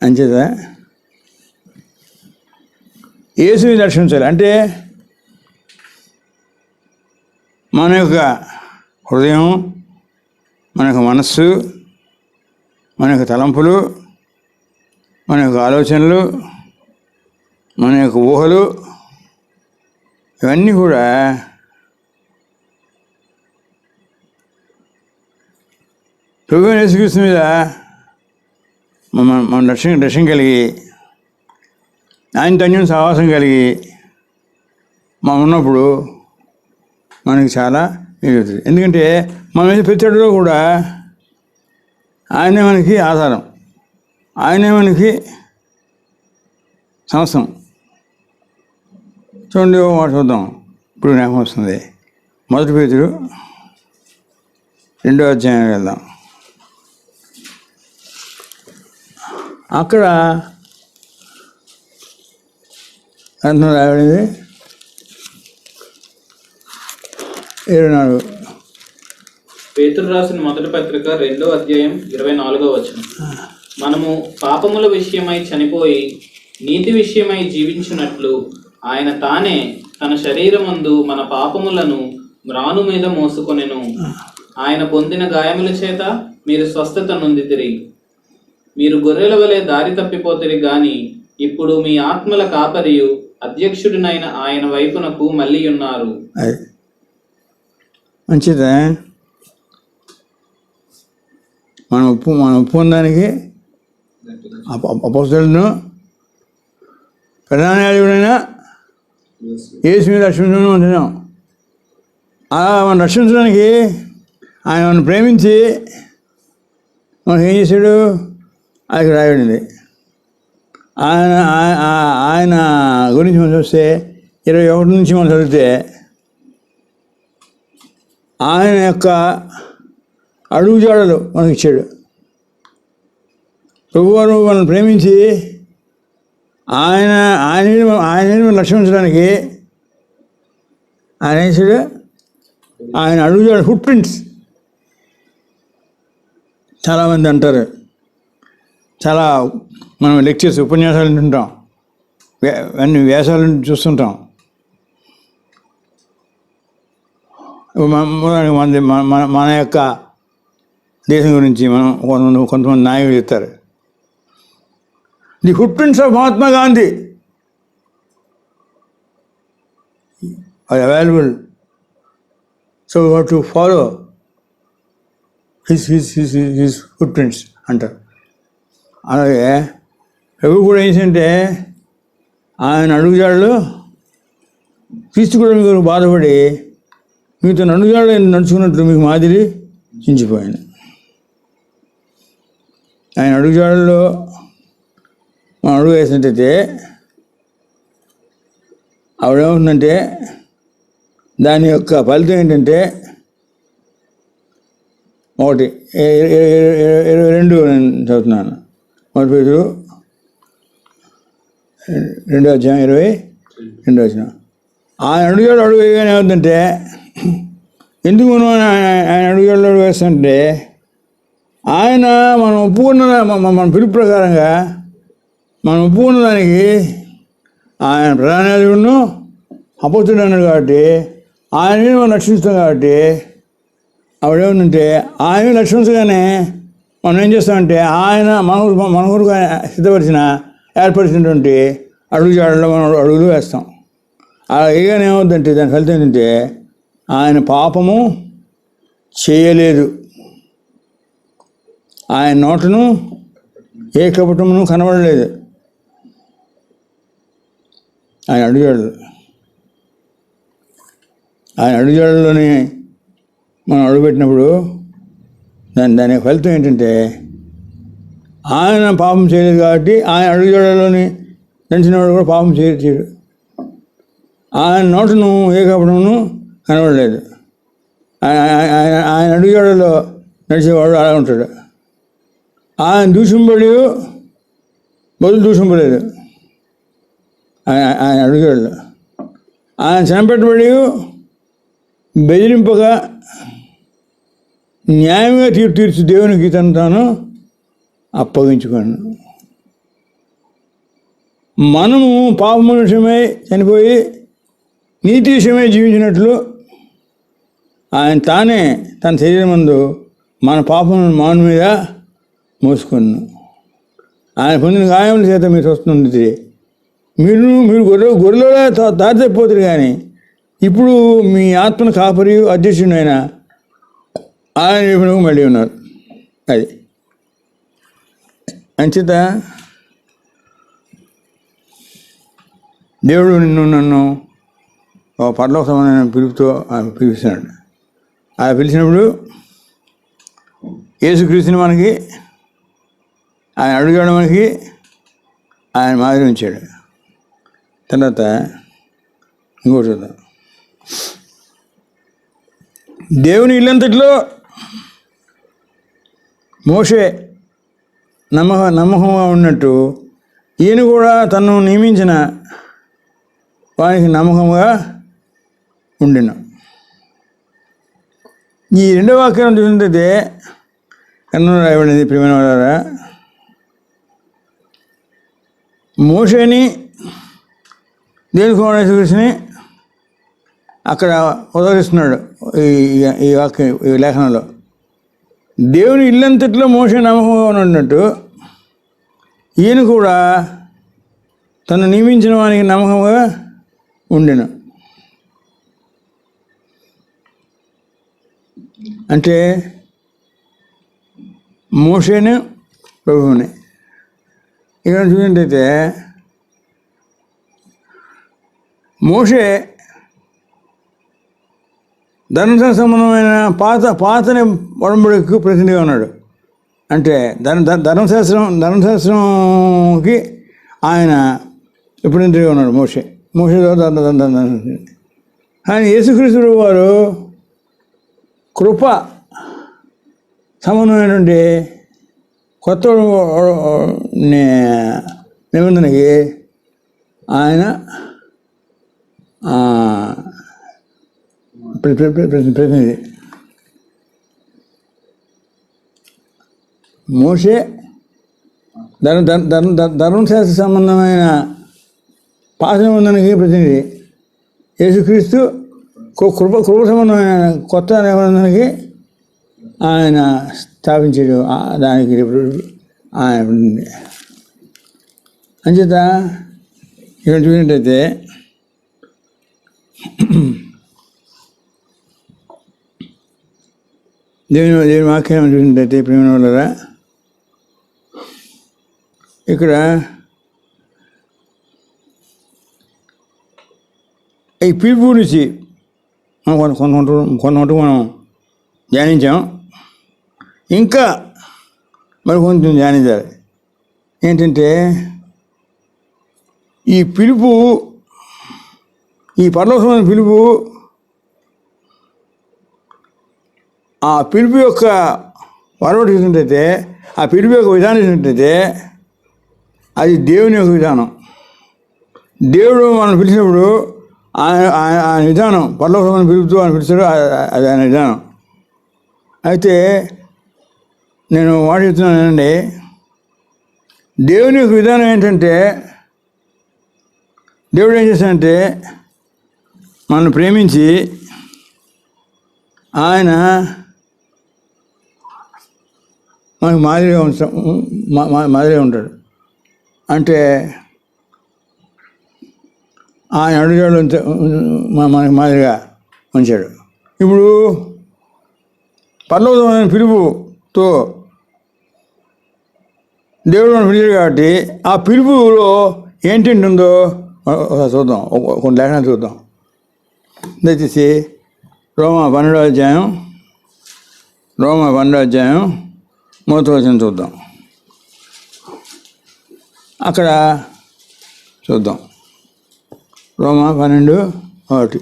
అంచేత యేసుని దర్శించాలి అంటే మన యొక్క హృదయం, మన యొక్క మనస్సు, మన యొక్క తలంపులు, మన యొక్క ఆలోచనలు, మన యొక్క ఊహలు, ఇవన్నీ కూడా ప్రభువైన యేసుక్రీస్తు మీద మన లక్ష్యం కలిగి, ఆయన తన్యం సహవాసం కలిగి మనం ఉన్నప్పుడు మనకి చాలా మిగులుతుంది. ఎందుకంటే మన మీద ప్రతి అడుగులో కూడా ఆయనే మనకి ఆధారం, ఆయనే మనకి సంవత్సరం. చూడండి మాట చూద్దాం, ఇప్పుడు జ్ఞాపకం వస్తుంది. 1 పేతురు 2వ అధ్యాయం వెళ్దాం. అక్కడ అంటున్నా రాబడింది 24. పేతురు రాసిన మొదటి పత్రిక 2వ అధ్యాయం 24వ వచనం. మనము పాపముల విషయమై చనిపోయి నీతి విషయమై జీవించినట్లు ఆయన తానే తన శరీరమందు మన పాపములను మ్రాను మీద మోసుకొనెను. ఆయన పొందిన గాయముల చేత మీరు స్వస్థత నొందితిరి. మీరు గొర్రెల వలె దారి తప్పిపోతిరి గాని ఇప్పుడు మీ ఆత్మల కాపరియు అధ్యక్షుడినైన ఆయన వైపునకు మళ్ళీ ఉన్నారు. అది మంచిదే. మనం ఒప్పుకున్నానికి అపోస్తలులను ప్రధాన యాజకుడైన యేసు మీద రక్షించడం ఉంటున్నాం. అలా మనం రక్షించడానికి ఆయన మనం ప్రేమించి మనకు ఏం చేశాడు అది రాయబడింది. ఆయన గురించి మనం చూస్తే 21 నుంచి మనం చదివితే ఆయన యొక్క అడుగుజాడలు మనకి ఇచ్చాడు. ప్రభువారు మనల్ని ప్రేమించి ఆయన రక్షించడానికి ఆయన వేసాడు. ఆయన అడుగుజాడు ఫుట్ ప్రింట్స్. చాలామంది అంటారు, చాలా మనం లెక్చర్స్ ఉపన్యాసాలు వింటుంటాం, అన్ని వ్యాసాలు చూస్తుంటాం. మన యొక్క దేశం గురించి కొంతమంది నాయకులు చెప్తారు, ది ఫుట్ ప్రింట్స్ ఆఫ్ Mahatma Gandhi are available, so you have to follow his footprints అంటారు. అలాగే ప్రభు కూడా ఏంటంటే ఆయన అడుగుజాడలు క్రీస్తు కూడా మీకు బాధపడి మీతో అడుగుజాడలు నడుచుకున్నట్లు మీకు మాదిరి చించిపోయాను. ఆయన అడుగుజాడల్లో మనం అడుగు వేసినట్టయితే ఆవిడేమవుతుందంటే దాని యొక్క ఫలితం ఏంటంటే 22 నేను చదువుతున్నాను. 1 Peter 2వ అధ్యాయం 22వ వచనం. ఆయన అడుగుజాడు అడుగు వేయగానే ఏమవుతుందంటే, ఎందుకు ఆయన అడుగుజాడు అడుగు వేస్తుంటే ఆయన మనం ఒప్పుకున్న మన పిలుపు ప్రకారంగా మనం ఒప్పుకున్న దానికి ఆయన ప్రధాన యాజకుడును అపోస్తుడు అన్నాడు కాబట్టి ఆయన మీద మనం రక్షిస్తాం. కాబట్టి ఆవిడేముందంటే ఆయన రక్షించగానే మనం ఏం చేస్తామంటే ఆయన మన కొరకు ఏర్పరిచినటువంటి అడుగుజాడల్లో మనం అడుగులు వేస్తాం. అలా వేయగానే ఏమవుతుందంటే దాని ఫలితం ఏంటంటే ఆయన పాపము చేయలేదు, ఆయన నోటను ఏ కపటమును కనబడలేదు. ఆయన అడుగుజాడల్లోనే మనం అడుగుపెట్టినప్పుడు దాని ఫలితం ఏంటంటే ఆయన పాపం చేయలేదు కాబట్టి ఆయన అడుగుజాడల్లోని నడిచిన వాడు కూడా పాపం చేయడు. ఆయన నోటను ఏ కపటమును కనబడలేదు. ఆయన అడుగుజాడల్లో నడిచేవాడు అలా ఉంటాడు. ఆయన దూషింపడి బదులు దూషింపలేదు. ఆయన అడుగుజాడల్లో ఆయన చంపెట్టబడి బెదిరింపగా న్యాయంగా తీర్చి దేవునికి తను తాను అప్పగించుకోను. మనము పాపము విషయమై చనిపోయి నీతి విషయమై జీవించినట్లు ఆయన తానే తన శరీరం ముందు మన పాపమును మాను మీద మోసుకున్నాను. ఆయన పొందిన గాయముల చేత మీరు వస్తుంది. మీరు గొర్రెలో దారి తప్పిపోతారు కానీ ఇప్పుడు మీ ఆత్మను కాపరి అధ్యక్షుడైన ఆయన వైపునకు మళ్ళీ ఉన్నారు. అది అంచేత దేవుడు నన్ను పరలోక సంబంధమైన పిలుపుతో పిలుస్తున్నాడు. అలా పిలిచినప్పుడు యేసుక్రీస్తుని మనకి ఆయన అడుగుజాడ మనకి ఆయన మాదిరి ఉంచాడు. తర్వాత ఇంకోటి చూద్దాం. దేవుని ఇల్లంతట్లో మోషే నమ్మకంగా ఉన్నట్టు ఈయన కూడా తను నియమించిన వానికి నమ్మకంగా ఉండిన. ఈ రెండో వాక్యం చూసినట్లయితే కన్నులు రాయబడింది. ప్రియమైన వారా, మోషేని దేవుని కుమారుడైన యేసుక్రీస్తుని అక్కడ ఉదహరిస్తున్నాడు ఈ వాక్యం, ఈ లేఖనంలో. దేవుని ఇల్లంతట్లో మోషే నమ్మకంగా ఉన్నట్టు ఈయన కూడా తను నియమించిన వానికి నమ్మకంగా ఉండెను. అంటే మోషేను ప్రభువుని. ఇక్కడ చూసినట్టయితే మోషే ధర్మశాస్త్ర సంబంధమైన పాతని ఒడంబడికి ప్రతినిధిగా ఉన్నాడు. అంటే ధర్మశాస్త్రంకి ఆయన ప్రతినిధిగా ఉన్నాడు మోషే కానీ యేసుక్రీస్తు వారు కృప సంబంధమైనటువంటి కొత్త నిబంధనకి ఆయన ప్రతినిధి. మోషే ధర్మశాస్త్ర సంబంధమైన పాత నిబంధనకి ప్రతినిధి. యేసుక్రీస్తు కృప సంబంధమైన కొత్త నిబంధనకి ఆయన స్థాపించాడు. దానికి ఆయన అంచేత ఇక్కడ చూసినట్టయితే దేవుని వాక్యం చూసినట్టయితే ప్రేమ వాళ్ళరా, ఇక్కడ ఈ పిలుపు గురించి కొంత మనం ధ్యానించాం. ఇంకా మరి కొంచెం ధ్యానించాలి. ఏంటంటే ఈ పిలుపు, ఈ పరలోకమైన పిలుపు, ఆ పిలుపు యొక్క వరవడి చూసినట్టయితే, ఆ పిలుపు యొక్క విధానం చూసినట్టయితే అది దేవుని యొక్క విధానం. దేవుడు మనం పిలిచినప్పుడు ఆయన విధానం, పరలోకమైన పిలుపుతో ఆయన పిలిచాడు, అది ఆయన విధానం. అయితే నేను మాట చెప్తున్నానండి, దేవుని యొక్క విధానం ఏంటంటే, దేవుడు ఏం చేశాడంటే మనల్ని ప్రేమించి ఆయన మనకు మాదిరిగా ఉంటాడు. అంటే ఆయన అడుగుజాడలు మనకు మాదిరిగా ఉంచాడు. ఇప్పుడు పరలోకమైన పిలుపుతో దేవుడు మనం పిలిచాడు కాబట్టి ఆ పిలుపులో ఏంటంటే ఉందో చూద్దాం, కొన్ని లేఖనాలు చూద్దాం. దయచేసి రోమా 12వ అధ్యాయం 3వ వచనం చూద్దాం. అక్కడ చూద్దాం. రోమా 12:1.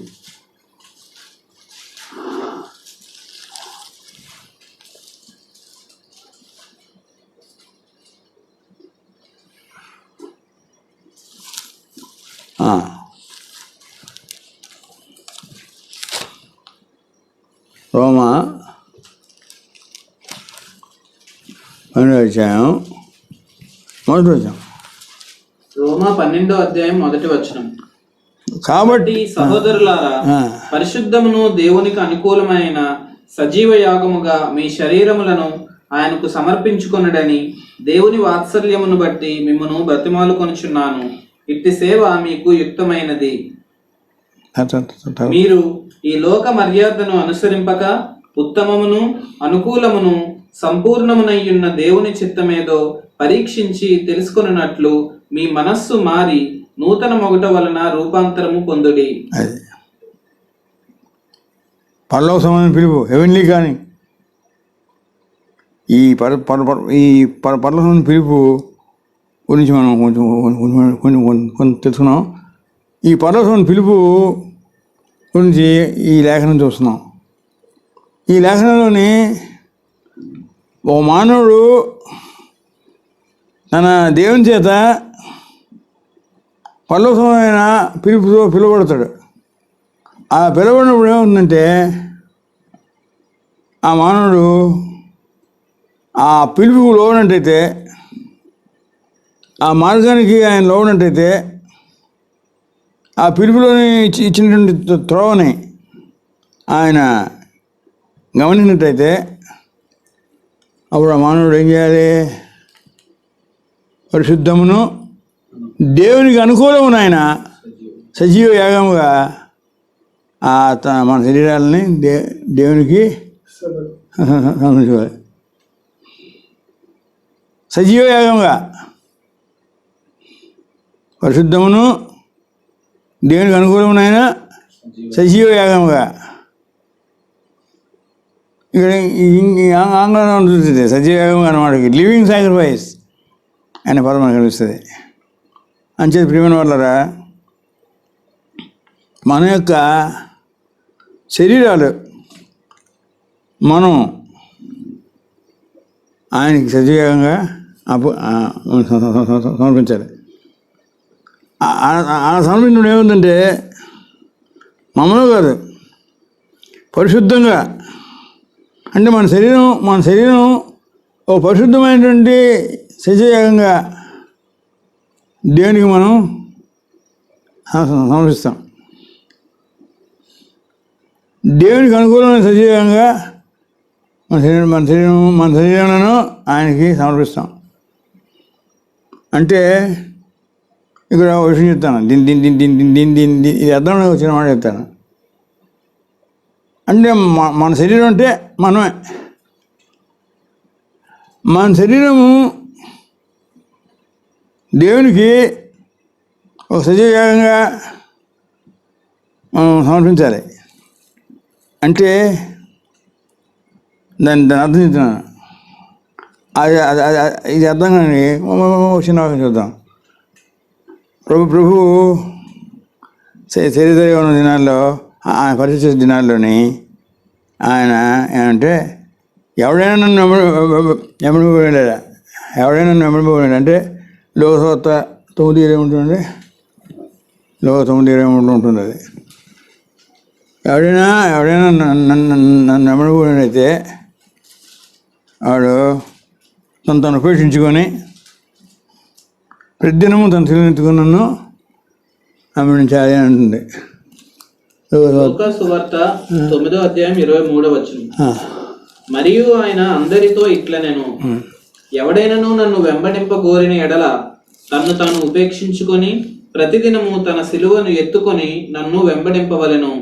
రోమా 12వ అధ్యాయం 1వ వచనం. రోమా 12వ అధ్యాయం 1వ వచనం. కాబట్టి సహోదరులారా, పరిశుద్ధమును దేవునికి అనుకూలమైన సజీవ యాగముగా మీ శరీరములను ఆయనకు సమర్పించుకొనుడని దేవుని వాత్సల్యమును బట్టి మిమ్మును బ్రతిమాలుకొనుచున్నాను. ఇట్టి సేవ మీకు యుక్తమైనది. మీరు ఈ లోక మర్యాదను అనుసరింపక ఉత్తమమును అనుకూలమును సంపూర్ణమునయ్యున్న దేవుని చిత్తమేదో పరీక్షించి తెలుసుకొనున్నట్లు మీ మనస్సు మారి నూతన మొగట వలన రూపాంతరము పొందుడి. అది పరలోక సంబంధం పిలుపు, హెవెన్లీ. కానీ ఈ పరలోక సంబంధం పిలుపు గురించి మనం కొంచెం తెలుసుకున్నాం. ఈ పరలోక సంబంధం పిలుపు గురించి ఈ లేఖనం చూస్తున్నాం. ఈ లేఖనంలోని ఓ మానవుడు తన దేవుని చేత పరలోకమైన పిలుపుతో పిలువబడతాడు. ఆ పిలువబడినప్పుడు ఏమవుతుందంటే ఆ మానవుడు ఆ పిలుపుకు లోనట్టయితే, ఆ మార్గానికి ఆయన లోనట్టయితే, ఆ పిలుపులోని ఇచ్చినటువంటి త్రోవని ఆయన గమనించినట్టయితే అప్పుడు ఆ మానవుడు ఏం చేయాలి? పరిశుద్ధమును దేవునికి అనుకూలమును ఆయన సజీవ యాగముగా మన శరీరాలని దేవునికి సమర్పించుకోవాలి. సజీవ యాగంగా పరిశుద్ధమును దేవునికి అనుకూలమునైన సజీవ యాగముగా. ఇక్కడ ఆంగ్లంలో ఉంటుంది సజీవ యాగం అన్నమాట. లివింగ్ సాక్రిఫైస్ అనే పదం మనకు కనిపిస్తుంది. అంచేది ప్రియమైన వాళ్ళరా, మన యొక్క శరీరాలు మనం ఆయనకి సజీవంగా సమర్పించాలి. ఆ సమర్పించడం ఏముందంటే మమ్మలో కాదు, పరిశుద్ధంగా. అంటే మన శరీరం ఓ పరిశుద్ధమైనటువంటి సజీవంగా దేవునికి మనం సమర్పిస్తాం. దేవునికి అనుకూలమైన సజీవంగా మన శరీరాలను ఆయనకి సమర్పిస్తాం. అంటే ఇక్కడ ఒక విషయం చెప్తాను. దీన్ని ఇది అర్థంలో వచ్చిన మాట చెప్తాను. అంటే మన శరీరం అంటే మనమే. మన శరీరము దేవునికి ఒక సజీవంగా మనం సమర్పించాలి. అంటే దాన్ని అర్థం చెప్తున్నాను. ఇది అర్థం కానీ చిన్న వాక్యం చూద్దాం. ప్రభు చరిత్ర ఉన్న దినాల్లో, ఆయన పరిస్థితి దినాల్లోని ఆయన ఏమంటే ఎవడైనా నన్ను ఎమ్మడిపోలేదా, ఎవడైనా నన్ను ఎమ్మడిపోలేడు అంటే లోకసత్త 9:20 ఉంటుంది. లోక 9:20 ఉంటుంది. అది ఎవడైనా నన్ను ఎమ్మడిపోయినైతే వాడు తను ఉపేక్షించుకొని ప్రతిదినము తన తెలియనెత్తుకుని నన్ను అమ్మించాలి అని అంటుంది. సువార్త 9:23. మరియు ఆయన అందరితో ఇట్లా, నేను ఎవడైనాను నన్ను వెంబడింపగోరిన ఎడల తన్ను తాను ఉపేక్షించుకొని ప్రతిదినము తన సిలువను ఎత్తుకొని నన్ను వెంబడింపవలెను.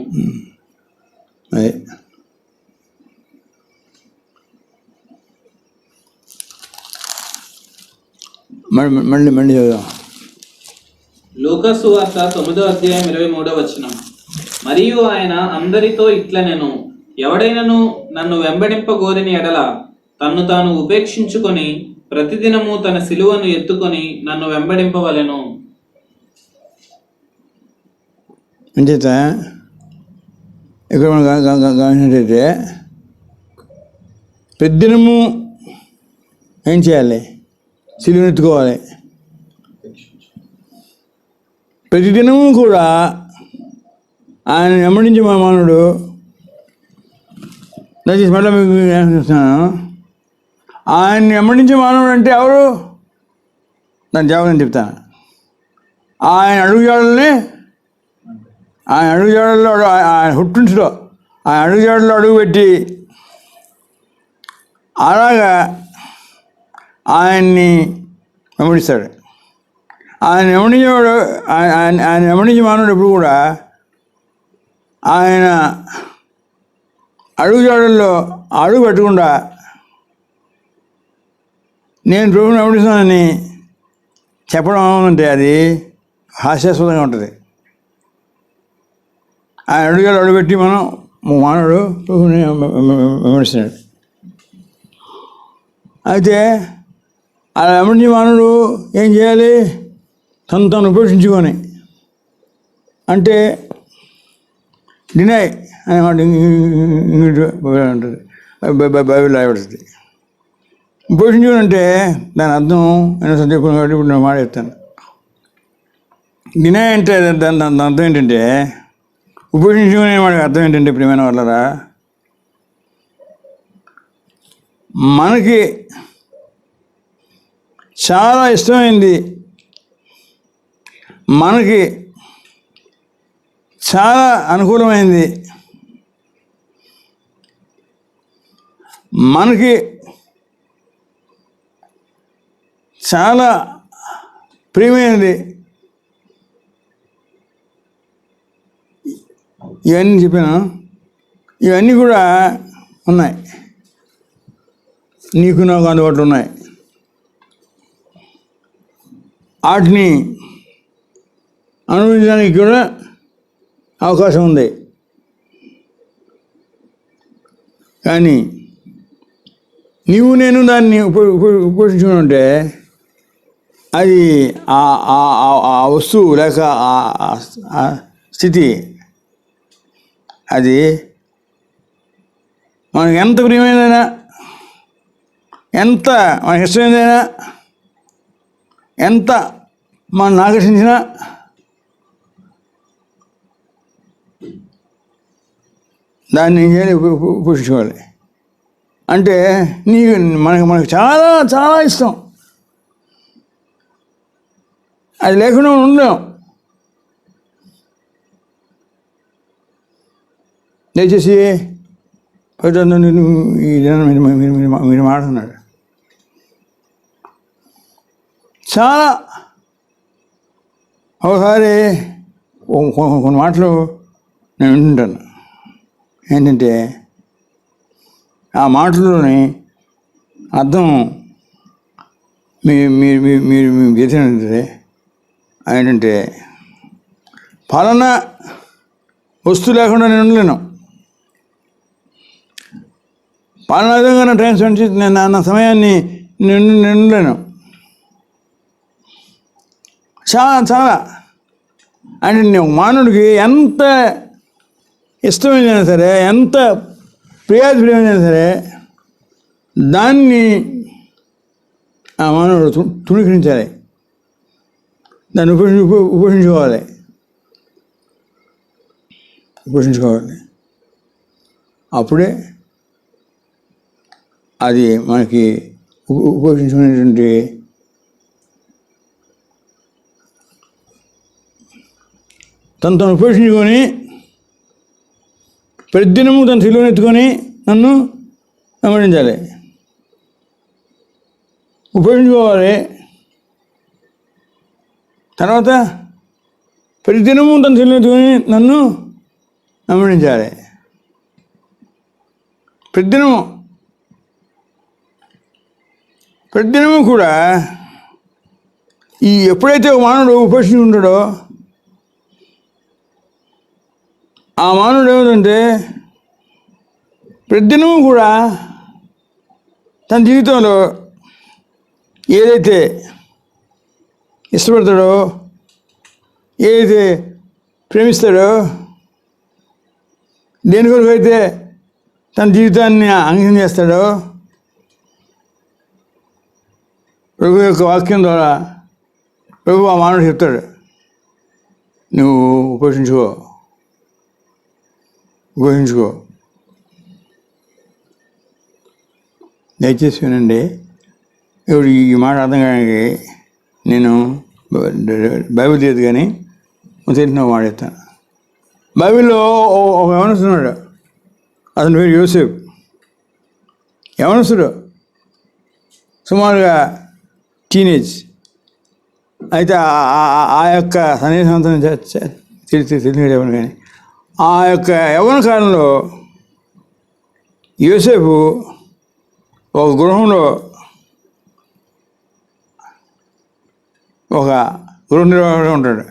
మళ్ళీ చదువు. లూకా సువార్త 9:23. మరియు ఆయన అందరితో ఇట్లా, నేను ఎవడైనాను నన్ను వెంబడింపగోరిన ఎడల తన్ను తాను ఉపేక్షించుకొని ప్రతిదినము తన సిలువను ఎత్తుకొని నన్ను వెంబడింపవలెను. అంచేత ఇక్కడ మనం గమనించినట్టయితే ప్రతిదినము ఏం చేయాలి? సిలువను ఎత్తుకోవాలి. ప్రతిదినము కూడా ఆయన వెంబడించే మానవుడు, దయచేసి మళ్ళీ మీకు చూస్తున్నాను, ఆయన్ని వెంబడించే మానవుడు అంటే ఎవరు? దాని జవాబు నేను చెప్తాను. ఆయన అడుగుజాడల్ని, ఆయన అడుగుజాడల్లో, ఆయన హుట్టుంచులో ఆయన అడుగుజాడల్లో అడుగుపెట్టి అలాగా ఆయన్ని వెంబడిస్తాడు. ఆయన వెంబడించేవాడు, ఆయన వెంబడించే మానవుడు ఎప్పుడు కూడా ఆయన అడుగుజాడల్లో అడుగు పెట్టకుండా నేను ప్రభువుని వెంబడిస్తానని చెప్పడం అంటే అది హాస్యాస్పదంగా ఉంటుంది. ఆయన అడుగుజాడు అడుగుపెట్టి మానవుడు ప్రభువుని వెంబడిస్తున్నాడు. అయితే అలా వెంబడించే మానవుడు ఏం చేయాలి? తను ఉపేక్షించుకొని, అంటే డినై అనే మాట ఇంగ్లీష్ ఉంటుంది, బైబిల్ రాయబడుతుంది. ఉపేక్షించుకుని దాని అర్థం ఎన్నోసార్లు చెప్పాను కాబట్టి ఇప్పుడు నేను మాట చెప్తాను. డినై అంటే దాని అర్థం ఏంటంటే, ఉపేక్షించుకునే వాడికి అర్థం ఏంటంటే, ప్రియమైన వాళ్ళరా, మనకి చాలా ఇష్టమైంది, మనకి చాలా అనుకూలమైంది, మనకి చాలా ప్రియమైనది, ఇవన్నీ చెప్పాను. ఇవన్నీ కూడా ఉన్నాయి, నీకు నాకు అందుబాటులో ఉన్నాయి. వాటిని అనుభవించడానికి కూడా అవకాశం ఉంది. కానీ నీవు నేను దాన్ని ఉపయోగించుకుంటే అది ఆ వస్తువు లేక ఆ స్థితి అది మనకి ఎంత ప్రియమైనదైనా, ఎంత మనకి ఇష్టమైనదైనా, ఎంత మనల్ని ఆకర్షించినా దాన్ని ఏం చేయాలి? ఉపయోగించుకోవాలి. అంటే మనకు చాలా చాలా ఇష్టం, అది లేకుండా ఉండలేం. దయచేసి మీరు మాట్లాడుతున్నాడు చాలా. ఒకసారి కొన్ని మాటలు నేను వింటుంటాను. ఏంటంటే ఆ మాటలోని అర్థం మీరు చేసినట్టే ఏంటంటే, ఫలానా వస్తువు లేకుండా నేను ఉండలేను, ఫలానా విధంగా నా టైం స్పెండ్ చేసి నేను నా సమయాన్ని నేను ఉండలేను. చాలా చాలా అంటే మానవుడికి ఎంత ఇష్టమైనా సరే, ఎంత ప్రియాజనమైనా సరే, దాన్ని ఆ మానవుడు తృణీకరించాలి, దాన్ని ఉపయోగించుకోవాలి. అప్పుడే అది మనకి ఉపయోగించుకునేటువంటి తను ఉపయోగించుకొని ప్రతిదినము తను సిలువనెత్తుకొని నన్ను వెంబడించాలి, ఉపయోగించుకోవాలి. తర్వాత ప్రతిదినము తను సిలువనెత్తుకొని నన్ను వెంబడించాలి. ప్రతిదినము కూడా ఎప్పుడైతే మానవుడు ఉపేక్షించి ఉంటాడో ఆ మానవుడు ఏమిటంటే ప్రతిదినము కూడా తన జీవితంలో ఏదైతే ఇష్టపడతాడో, ఏదైతే ప్రేమిస్తాడో, దేని కొరకు అయితే తన జీవితాన్ని అంకితం చేస్తాడో, ప్రభు యొక్క వాక్యం ద్వారా ప్రభు ఆ మానవుడు చెప్తాడు, నువ్వు ఉపేక్షించుకో. దయచేసి వినండి. ఇప్పుడు ఈ మాట అర్థం కానికి నేను బైబిల్ తీయదు కానీ తెలిసిన మాట చెప్తాను. బైబిల్లో ఒక యవనస్తున్నాడు, అతని పేరు యోసేపు. యవనస్తుడు, సుమారుగా టీనేజ్. అయితే ఆ యొక్క సన్నివేశం తెలియదు కానీ ఆ యొక్క యవ్వన కాలంలో యోసేపు ఒక గృహంలో ఒక గృహ నిర్వాహకుడు ఉంటాడు.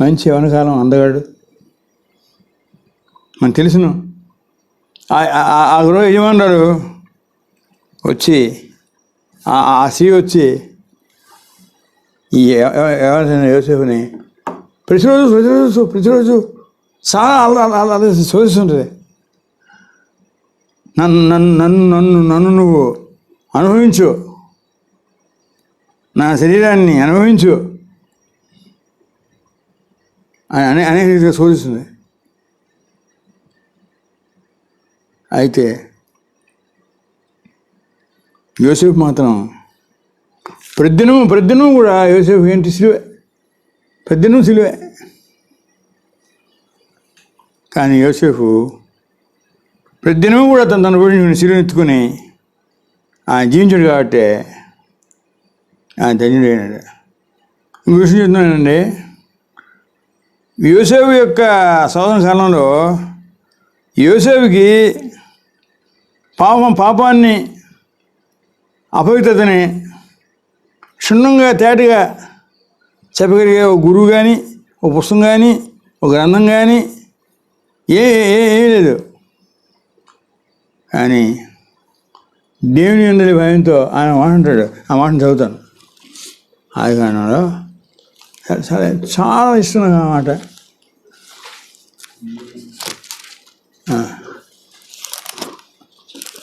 మంచి యవ్వనకాలం, అందగాడు, మనకు తెలుసును. ఆ గృహ యజమానుడు వచ్చి ఆ స్త్రీ వచ్చి ఈ ఎవరైనా యోసేపుని ప్రతిరోజు చాలా శోధిస్తుంటుంది. నన్ను నువ్వు అనుభవించు, నా శరీరాన్ని అనుభవించు అని అనేక రీతిగా శోధిస్తుంది. అయితే యోసేపు మాత్రం ప్రతిదినం కూడా యోసేపు ఏంటి సిలువే, ప్రతిదినం సిలువే. కానీ యోసేపు ప్రతిదినం కూడా తన గురించి సిలువను ఎత్తుకొని ఆయన జీవించాడు కాబట్టి ఆయన ధన్యుడైనాడు. ఇంకో విషయం చెప్తున్నానండి, యోసేపు యొక్క సోదన కాలంలో యోసేపుకి పాపాన్ని అపవిత్రతని క్షుణ్ణంగా తేటగా చెప్పగలిగే ఒక గురువు కానీ, ఒక పుస్తకం కానీ, ఒక గ్రంథం కానీ ఏమీ లేదు. కానీ దేవుని అందరి భయంతో ఆయన మాట అంటాడు. ఆ మాటను చదువుతాను. ఆదికాండంలో చాలా ఇష్టం నాకు ఆ మాట.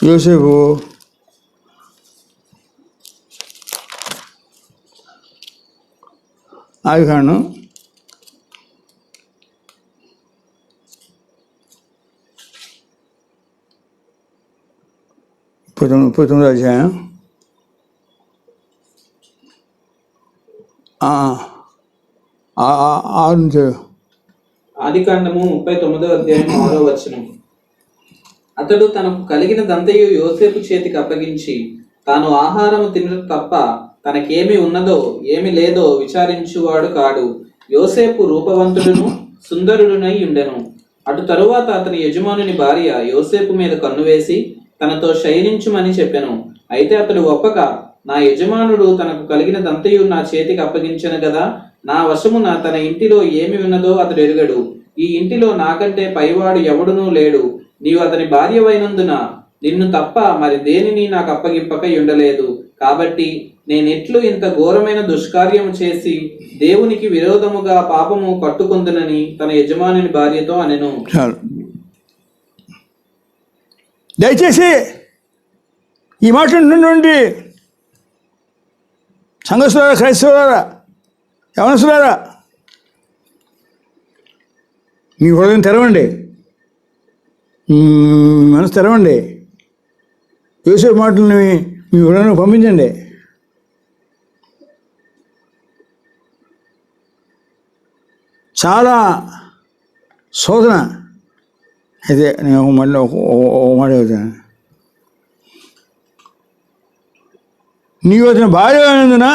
యోసేపు ఆదికాండం 19వ అధ్యాయం 6 నుంచి. ఆదికాండము 39వ అధ్యాయం 6వ వచనం. అతడు తనకు కలిగినదంతయు యోసేపు చేతికి అప్పగించి తాను ఆహారము తినడం తప్ప తనకేమి ఉన్నదో ఏమి లేదో విచారించువాడు కాడు. యోసేపు రూపవంతుడును సుందరుడునై ఉండెను. అటు తరువాత అతని యజమానుని భార్య యోసేపు మీద కన్ను వేసి తనతో శయనించుమని చెప్పెను. అయితే అతడు ఒప్పక, నా యజమానుడు తనకు కలిగినదంతయు నా చేతికి అప్పగించెను గదా, నా వశమున తన ఇంటిలో ఏమి ఉన్నదో అతడు ఎరుగడు. ఈ ఇంటిలో నాకంటే పైవాడు ఎవడునూ లేడు. నీవు అతని భార్యవైనందున నిన్ను తప్ప మరి దేనిని నాకు అప్పగింపక ఉండలేదు. కాబట్టి నేనెట్లు ఇంత ఘోరమైన దుష్కార్యము చేసి దేవునికి విరోధముగా పాపము కట్టుకొందునని తన యజమానుని భార్యతో అనెను. చాలు. దయచేసి ఈ మాట నుండి సంఘస్థులారా, క్రైస్తవులారా, యవనస్తులారా, మీ హృదయం తెరవండి, మనసు తెరవండి. యోసేపు మాటలని మీ హృదయం పంపించండి. చాలా శోధన. అయితే నేను మళ్ళీ ఒక మాట చెబుతాను. నీవు అతని భార్య అయినందున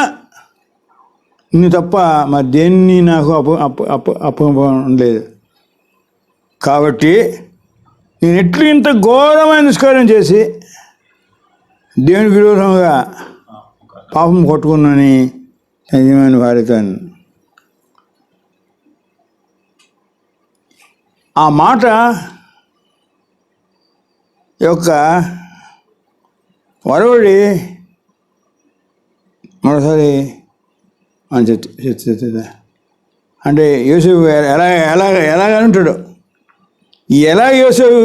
నిన్ను తప్ప మరి దేన్ని నాకు అప్పలేదు. కాబట్టి నేను ఎట్లు ఇంత ఘోరమైన నిష్కార్యం చేసి దేవుని విరోధంగా పాపం కొట్టుకున్నానని నిజమైన భార్యతో. ఆ మాట యొక్క వరవడి మరోసారి అని చెప్తుందా అంటే యోసేపు ఎలాగ ఉంటాడు, ఎలా యోసేపు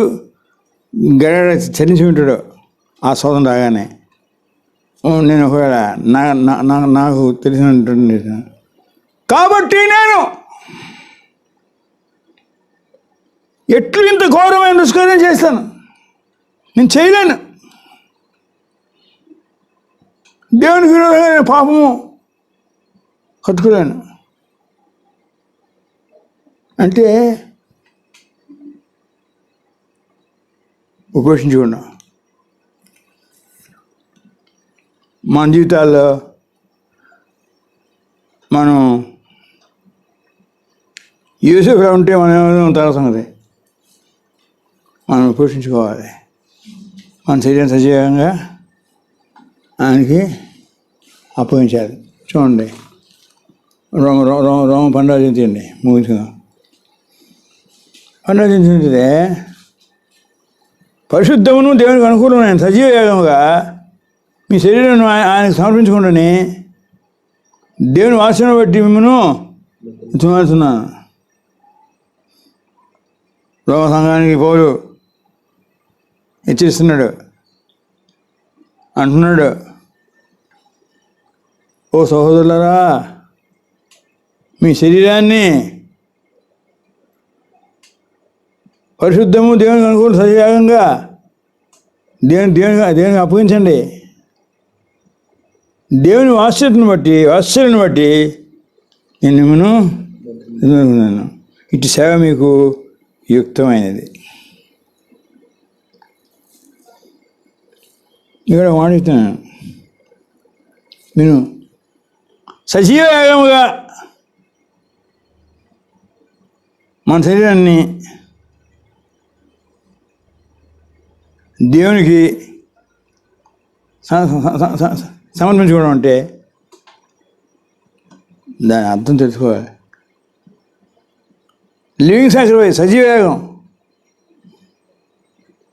గడ చరించి ఉంటాడు ఆ శోధన రాగానే. నేను ఒకవేళ నాకు తెలిసినటువంటి కాబట్టి నేను ఎట్లు ఇంత ఘోరమైన దుష్కార్యం చేస్తాను, నేను చేయలేను. దేవునికి విరోధంగా నేను పాపము కట్టుకోలేను అంటే ఉపేక్షించకుండా మన జీవితాల్లో మనం యోసేపులా ఉంటే మనం తర్వాత సంగతి మనం పోషించుకోవాలి. మన శరీరం సజీవంగా ఆయనకి అప్పగించాలి. చూడండి, రోమ 12వ జయంతి అండి, ముగించుకుందాం. 12వ జయంతి పరిశుద్ధమును దేవునికి అనుకూలమైన సజీవ యాగముగా మీ శరీరాన్ని ఆయనకు సమర్పించుకుంటని దేవుని వాసన బట్టి మిమ్మల్ని తుమారుతున్నాను. రోమ సంఘానికి పౌలు హెచ్చరిస్తున్నాడు, అంటున్నాడు, ఓ సహోదరులారా, మీ శరీరాన్ని పరిశుద్ధము, దేవునికి అనుకూల సజీవంగా దేవునికి అప్పగించండి. దేవుని వాత్సల్యను బట్టి నేను మిమ్మల్ని ఇటు సేవ మీకు యుక్తమైనది. ఇక్కడ మాట్లాడుతున్నాను, నేను సజీవ యాగముగా మన శరీరాన్ని దేవునికి సమర్పించుకోవడం అంటే దాని అర్థం తెలుసుకోవాలి. లివింగ్ సాక్రిఫైస్, సజీవయాగం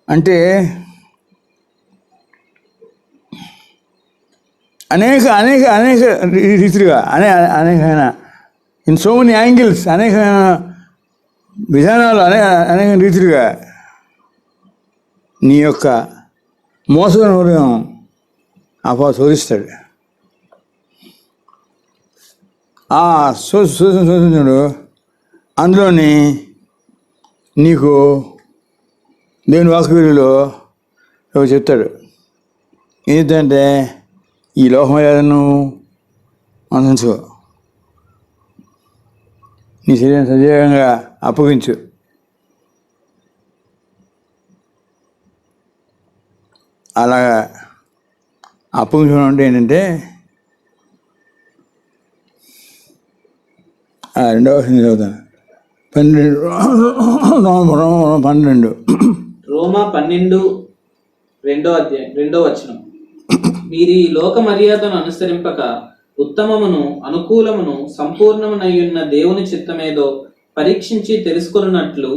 అంటే అనేక అనేక అనేక రీతిగా అనేకమైన ఇన్ సో మెనీ యాంగిల్స్, అనేకమైన విధానాలు, అనేక రీతిగా నీ యొక్క మోసమైన హృదయం శోధిస్తాడు. ఆ శోధించాడు, అందులోని నీకు దేవుని వాక్యలో చెప్తాడు, ఏంటంటే ఈ లోకమర్యాదను అనుసరించు, నీ శరీరం సజీవంగా అప్పగించు. అలాగా అప్పగించడం అంటే ఏంటంటే, రెండవ చదువుతాను, 12. రోమా 12:2 మీరు ఈ లోక మర్యాదను అనుసరింపక ఉత్తమమును అనుకూలమును సంపూర్ణమునయ్యున్న దేవుని చిత్తమేదో పరీక్షించి తెలుసుకున్నట్లు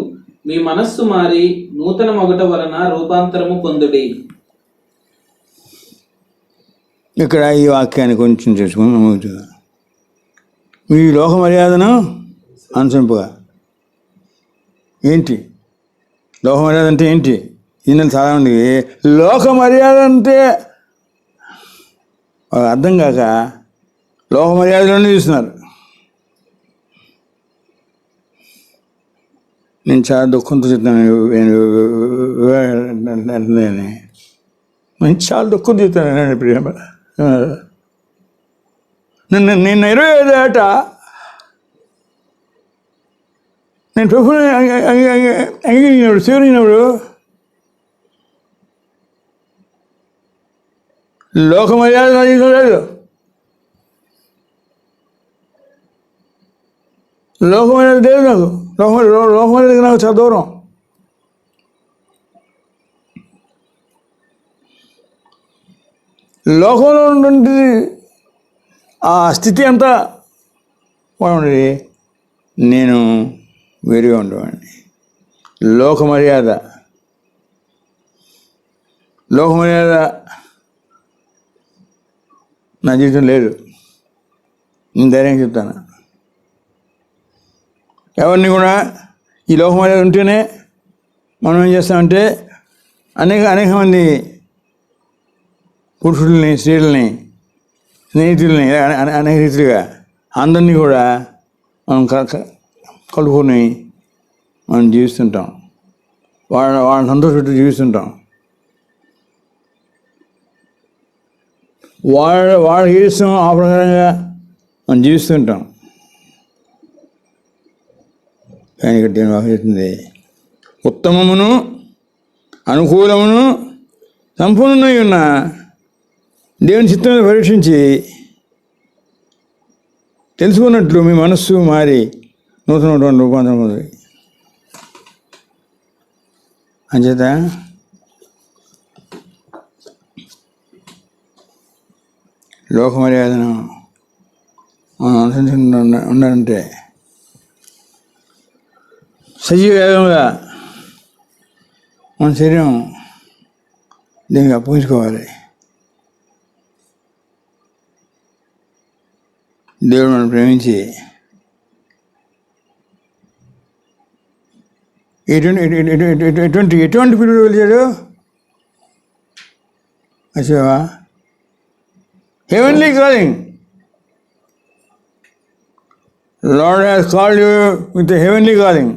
మీ మనస్సు మారి నూతన మొగట వలన రూపాంతరము పొందుడి. ఇక్కడ ఈ వాక్యాన్ని కొంచెం చేసుకుని నమ్ముతుంది. ఈ లోక మర్యాదను అనుసరింపగా ఏంటి? లోక మర్యాద అంటే ఏంటి? ఈయన చాలామంది లోక మర్యాద అంటే అర్థం కాక లోక మర్యాదలోనే చూస్తున్నారు. నేను చాలా దుఃఖంతో చెప్తాను, నేను చాలా దుఃఖంతో చెప్తాను. ప్రేమ నిన్న 25 ఏట నేను ప్రభుని అంగీకరించినప్పుడు, స్వీకరించినప్పుడు లోక మర్యాద లేదు. లోక మర్యాద లేదు నాకు. లోక మర్యాదకి నాకు చాలా దూరం. లోకంలో ఉన్నటువంటి ఆ స్థితి అంతా బాగుండేది, నేను వేరుగా ఉండేవాడిని. లోక మర్యాద నా జీవితం లేదు. నేను ధైర్యంగా చెప్తాను. ఎవరిని కూడా ఈ లోక మర్యాద ఉంటేనే మనం ఏం చేస్తామంటే అనేక మంది పురుషుల్ని, స్త్రీలని, స్నేహితుల్ని అనేక రీతిగా అందరినీ కూడా మనం కలుపుకొని మనం జీవిస్తుంటాం. వాళ్ళని సంతోషపెట్టి జీవిస్తుంటాం. వాళ్ళ జీవిస్తాం, ఆ ప్రకారంగా మనం జీవిస్తుంటాం. కానీ ఇక్కడ నేను వాక్యం ఉత్తమమును అనుకూలమును సంపూర్ణమై ఉన్న దేవుని చిత్తాన్ని పరీక్షించి తెలుసుకున్నట్లు మీ మనస్సు మారి నూతన రూపాంతరం పొంది. అంచేత లోక మర్యాదను మనం అనుసరించుకుంటూ ఉండాలంటే సజీవంగా మన శరీరం దీనికి అప్పగించుకోవాలి. దేవుడు మనం ప్రేమించి ఎటువంటి పిలుపులు పిలిచాడు? వచ్చావా? Heavenly calling. Lord has called you with heavenly calling.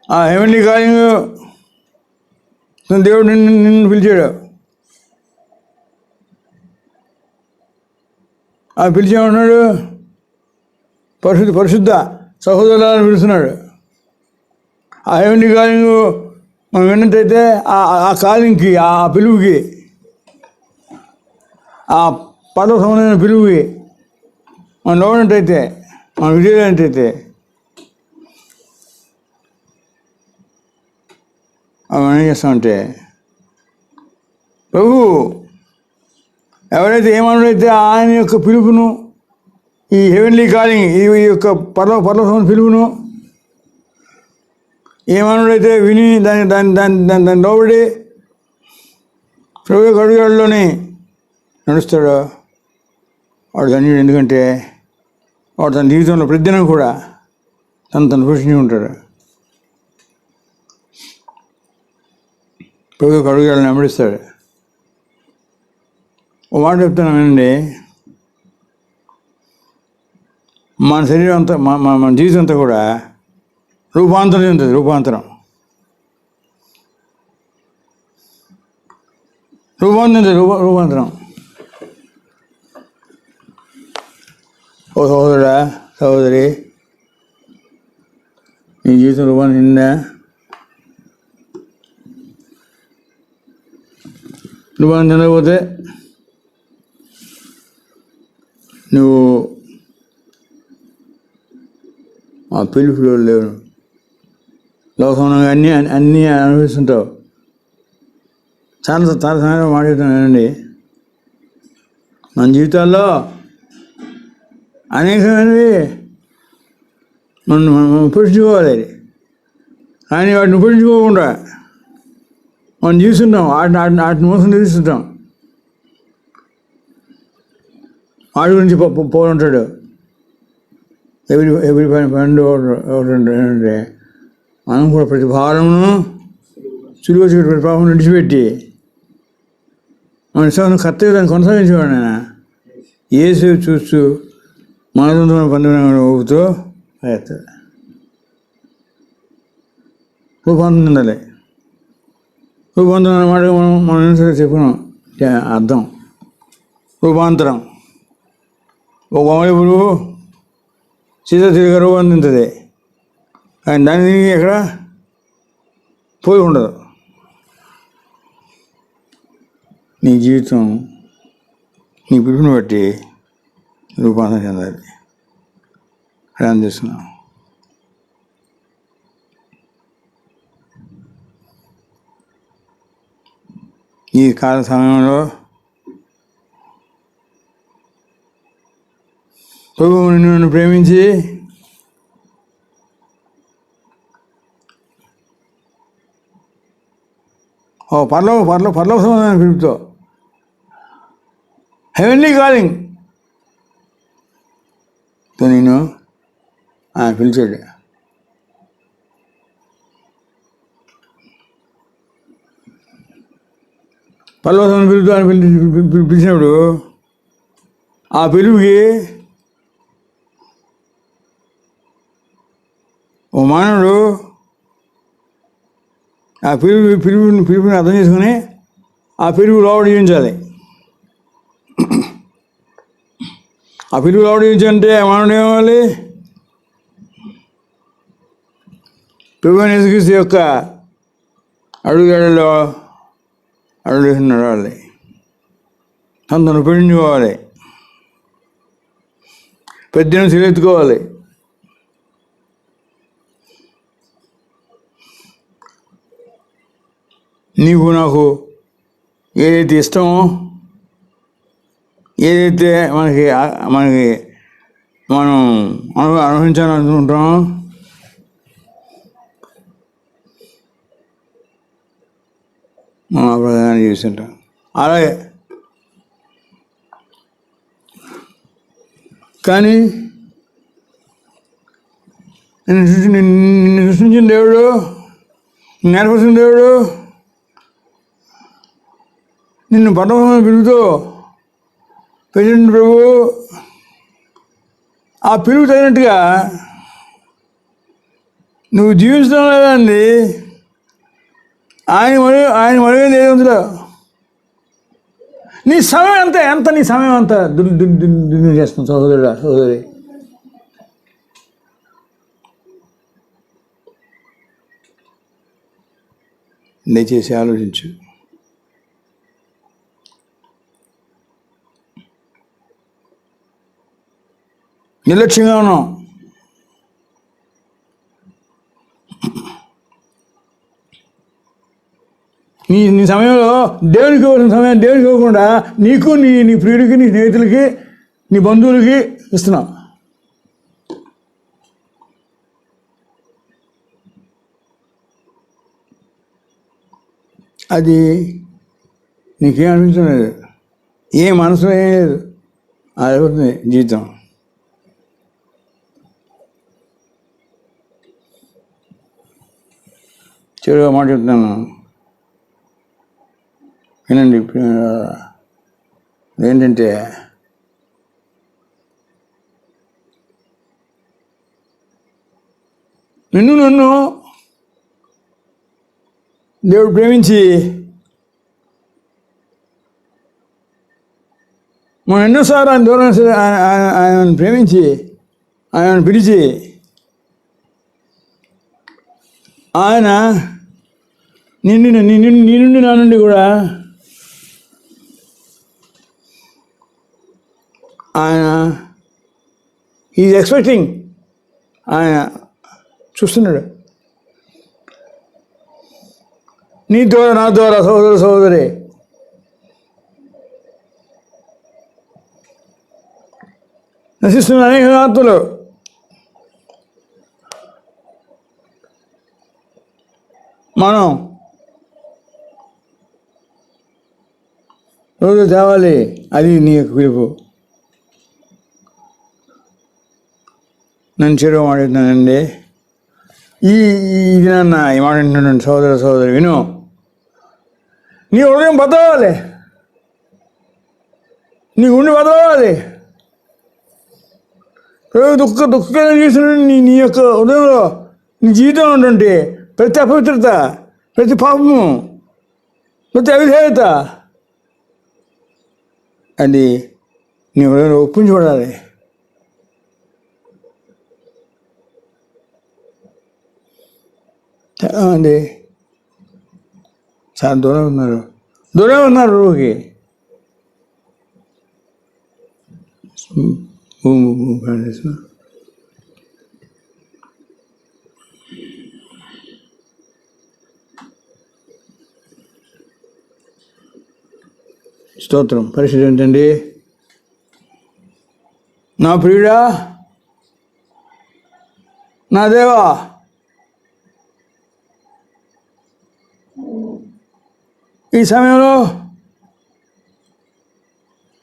ఆ హెవెన్లీ కాలింగ్ దేవుడు నిన్ను పిలిచాడు. ఆ పిలిచేమంటున్నాడు, పరిశుద్ధ సహోదరులను పిలుస్తున్నాడు. ఆ హెవెన్లీ కాలింగ్ మనం విన్నట్టయితే ఆ కాలింగ్కి, ఆ పిలువుకి, ఆ పదవ సంబంధమైన పిలువుకి మనం లోనట్టయితే, మనం విజయమైనట్టయితే మనం ఏం చేస్తామంటే, ప్రభు ఎవరైతే ఏమనుడైతే ఆయన యొక్క పిలుపును, ఈ హెవెన్లీ కాలింగ్, ఈ యొక్క పర్వతం పిలుపును ఏమనుడైతే విని దాన్ని లోబడి ప్రభు యొక్క అడుగుజాడల్లోనే నడుస్తాడో వాడు ధన్యుడు. ఎందుకంటే వాడు తన జీవితంలో ప్రతిదినం కూడా తను పోషించి ఉంటాడు. ప్రభు యొక్క అడుగుజాడలను వెంబడిస్తాడు. ఓ మాట చెప్తాను వినండి. మన శరీరం అంతా, మన జీవితం అంతా కూడా రూపాంతరం చెందుతుంది. రూపాంతరం ఓ సహోదరుడా, సహోదరి, నీ జీవితం రూపాంతరం చెందిందా? రూపాంతరం చెందకపోతే నువ్వు ఆ పిలుపులో లేవు. లోకంలో అన్నీ అనుభవిస్తుంటావు. చాలా సమయం మాట్లాడుతున్నానండి. మన జీవితాల్లో అనేకమైనవి మనం ఉపయోగించుకోవాలి. కానీ వాటిని ఉపయోగించుకోకుండా మనం జీవిస్తుంటాం. వాటిని మోసం తీస్తుంటాం. వాడి గురించి పోలుంటాడు. ఎవరి పన్నెండు ఏంటంటే, మనం కూడా ప్రతి భారమును సులువ ప్రతి పాపం విడిచిపెట్టి మన విశ్వాసం కర్తవ్యం దాన్ని కొనసాగించేవాడు. ఆయన ఏసు చూస్తూ మనతో పండుగ ఊపుతూ వేస్తాడు. రూపాంతరం చెందాలి. రూపాంతరం అన్నమాట మనం చెప్పుకున్నాం అర్థం. రూపాంతరం ఒక ఇప్పుడు సీతాతిరిగా రూపాంతరించది, కానీ దాని దీనికి ఎక్కడ పోయి ఉండదు. నీ జీవితం నీ పిలుపుని బట్టి రూపాంతరం చెందాలి. ప్రయాణం చేస్తున్నాం. ఈ కాల సమయంలో ప్రభువు నిన్ను ప్రేమించి పర్లోక సంబంధమైన పిలుపుతో, హెవెన్లీ కాలింగ్ తో నేను ఆయన పిలిచాడు. పర్లోక సంబంధమైన పిలుపుతో ఆయన పిలిచినప్పుడు ఆ పిలుపుకి ఓ మానవుడు ఆ పిలుపుని అర్థం చేసుకుని ఆ పిలుపు లోపల జీవించాలి. ఆ పిలుపు లోపల జీవించాలంటే మానవుడు ఏమవ్వాలి? ప్రభువైన యేసుక్రీస్తు యొక్క అడుగుజాడల్లో అడుగు నడవాలి. తనను ఉపయోగించుకోవాలి. పెద్దను సిలెత్తుకోవాలి. నీకు నాకు ఏదైతే ఇష్టమో, ఏదైతే మనం అనుభవించాలనుకుంటామో మనం ఆ ప్రధానం చేస్తుంటాం. అలాగే కానీ నిన్ను సృష్టించిన దేవుడు, నేర్పరిచిన దేవుడు నిన్ను పరలోకం పిలుపుతో పెట్టిన ప్రభు, ఆ పిలుపు తగినట్టుగా నువ్వు జీవించడం లేదండి. ఆయన మరుగైంది ఏది ఉందిలో. నీ సమయం ఎంత నీ సమయం అంతా దున్ని చేస్తాం సహోదరుడా, సహోదరి. దయచేసి ఆలోచించు. నిర్లక్ష్యంగా ఉన్నాం. నీ సమయంలో దేవునికి ఇవ్వాల్సిన సమయం దేవునికి ఇవ్వకుండా నీకు నీ ప్రియుడికి, నీ స్నేహితులకి, నీ బంధువులకి ఇస్తున్నావు. అది నీకేం అనిపించడం లేదు, ఏ మనసులో ఏం లేదు, అయిపోతుంది జీవితం. చెరువుగా మాట చెప్తున్నాను, వినండి. ఏంటంటే నన్ను దేవుడు ప్రేమించి మనం ఎన్నోసార్లు ఆయన దూరం ఆయన ప్రేమించి ఆయన పిలిచి ఆయన నీ నుండి నా నుండి కూడా ఆయన ఈజ్ ఎక్స్పెక్టింగ్, ఆయన చూస్తున్నాడు. నీ ద్వారా, నా ద్వారా, సహోదరి నశిస్తున్న అనేక ఆత్మలు మనం రోజు తేవాలి. అది నీ యొక్క పిలుపు. నేను చెరువు మాట్లాడుతున్నానండి. ఇది నాన్న ఈ మాట వింటున్నాను, సహోదరి విను. నీ హృదయం బదలవాలి, నీ గుండె బదలవాలి. దుఃఖంగా చేసిన నీ యొక్క హృదయంలో, నీ జీవితంలో ఉంటుంటే ప్రతి అపవిత్రత, ప్రతి పాపము, ప్రతి అవిధేయత అది నీ హృదయంలో ఒప్పించబడాలి. అండి చాలా దూరం ఉన్నారు రోజుకి. స్తోత్రం. పరిస్థితి ఏంటండి? నా ప్రియుడా, నా దేవా, ఈ సమయంలో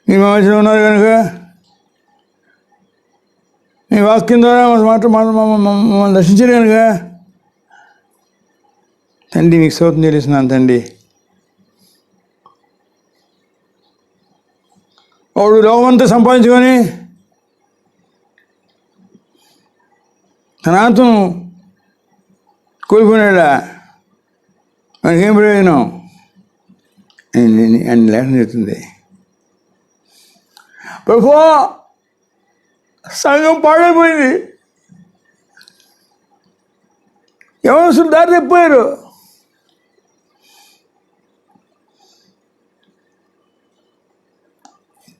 మీ మధ్యలో ఉన్నారు కనుక మీ వాక్యం ద్వారా మమ్మల్ని దర్శించారు కనుక తండ్రి మీకు స్తోత్రం చెల్లిస్తున్నాను. తండ్రి, వాడు లోకమంతా సంపాదించుకొని తన ఆత్మను కోల్పోయినాడా, మనకేం ప్రయోజనం అని లేఖనం చెప్తుంది. ప్రభువా, సంఘం పాడైపోయింది, యవనస్తులు దారి తప్పిపోయారు.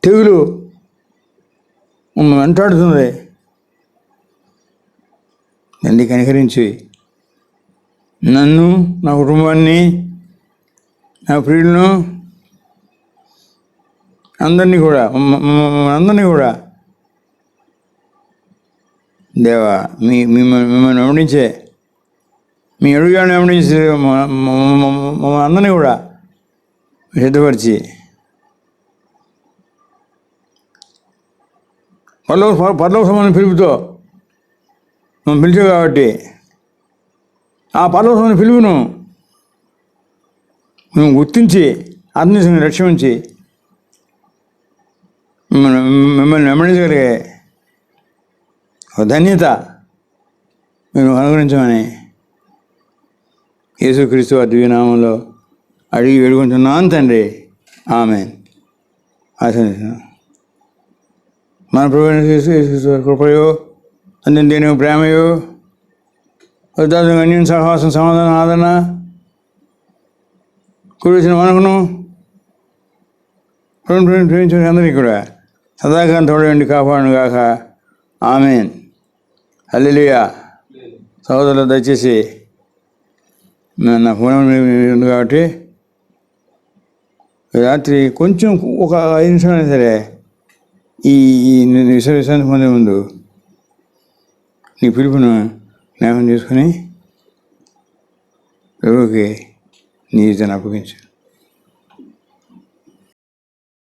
తెగులు వెంటాడుతుంది. తండ్రి కనికరించి నన్ను, నా కుటుంబాన్ని, నా ప్రియులను అందరినీ కూడా దేవా, మిమ్మల్ని వెంబడించే, మీ అడుగులను వెంబడించే మమ్మల్ని అందరినీ కూడా సిద్ధపరిచి పరలోక సంబంధం పిలుపుతో మనం పిలిచావు కాబట్టి ఆ పరలోక సంబంధం పిలుపును మేము గుర్తించి ఆత్మీయ లక్ష్యం ఉంచి మిమ్మల్ని వెంబడించగలిగే ఒక ధన్యత మీరు అనుగ్రహించమని యేసుక్రీస్తు దివ్యనామంలో అడిగి వేడుకుంటున్నాను తండ్రి. ఆమేన్. ఆశీర్వదిస్తున్నాను. మన ప్రభువైన కృపయో తండ్రి దేని ప్రేమయో అన్యం సహవాసం సమాధానం ఆదరణ కూడిసిన మనకును ప్రేమించిన అందరికీ కూడా సదాకాలం తోడండి కాపాడును గాక. ఆమేన్. హల్లెలూయా. సహోదరులు దయచేసి నా ఫోన్ ఉంది కాబట్టి రాత్రి కొంచెం ఒక 5 నిమిషాలైనా సరే ఈ విశ్రాంతి పొందే ముందు నీ పిలుపును జ్ఞాపకం చేసుకుని ప్రభువుకి నీ జీవితాన్ని అప్పగించు.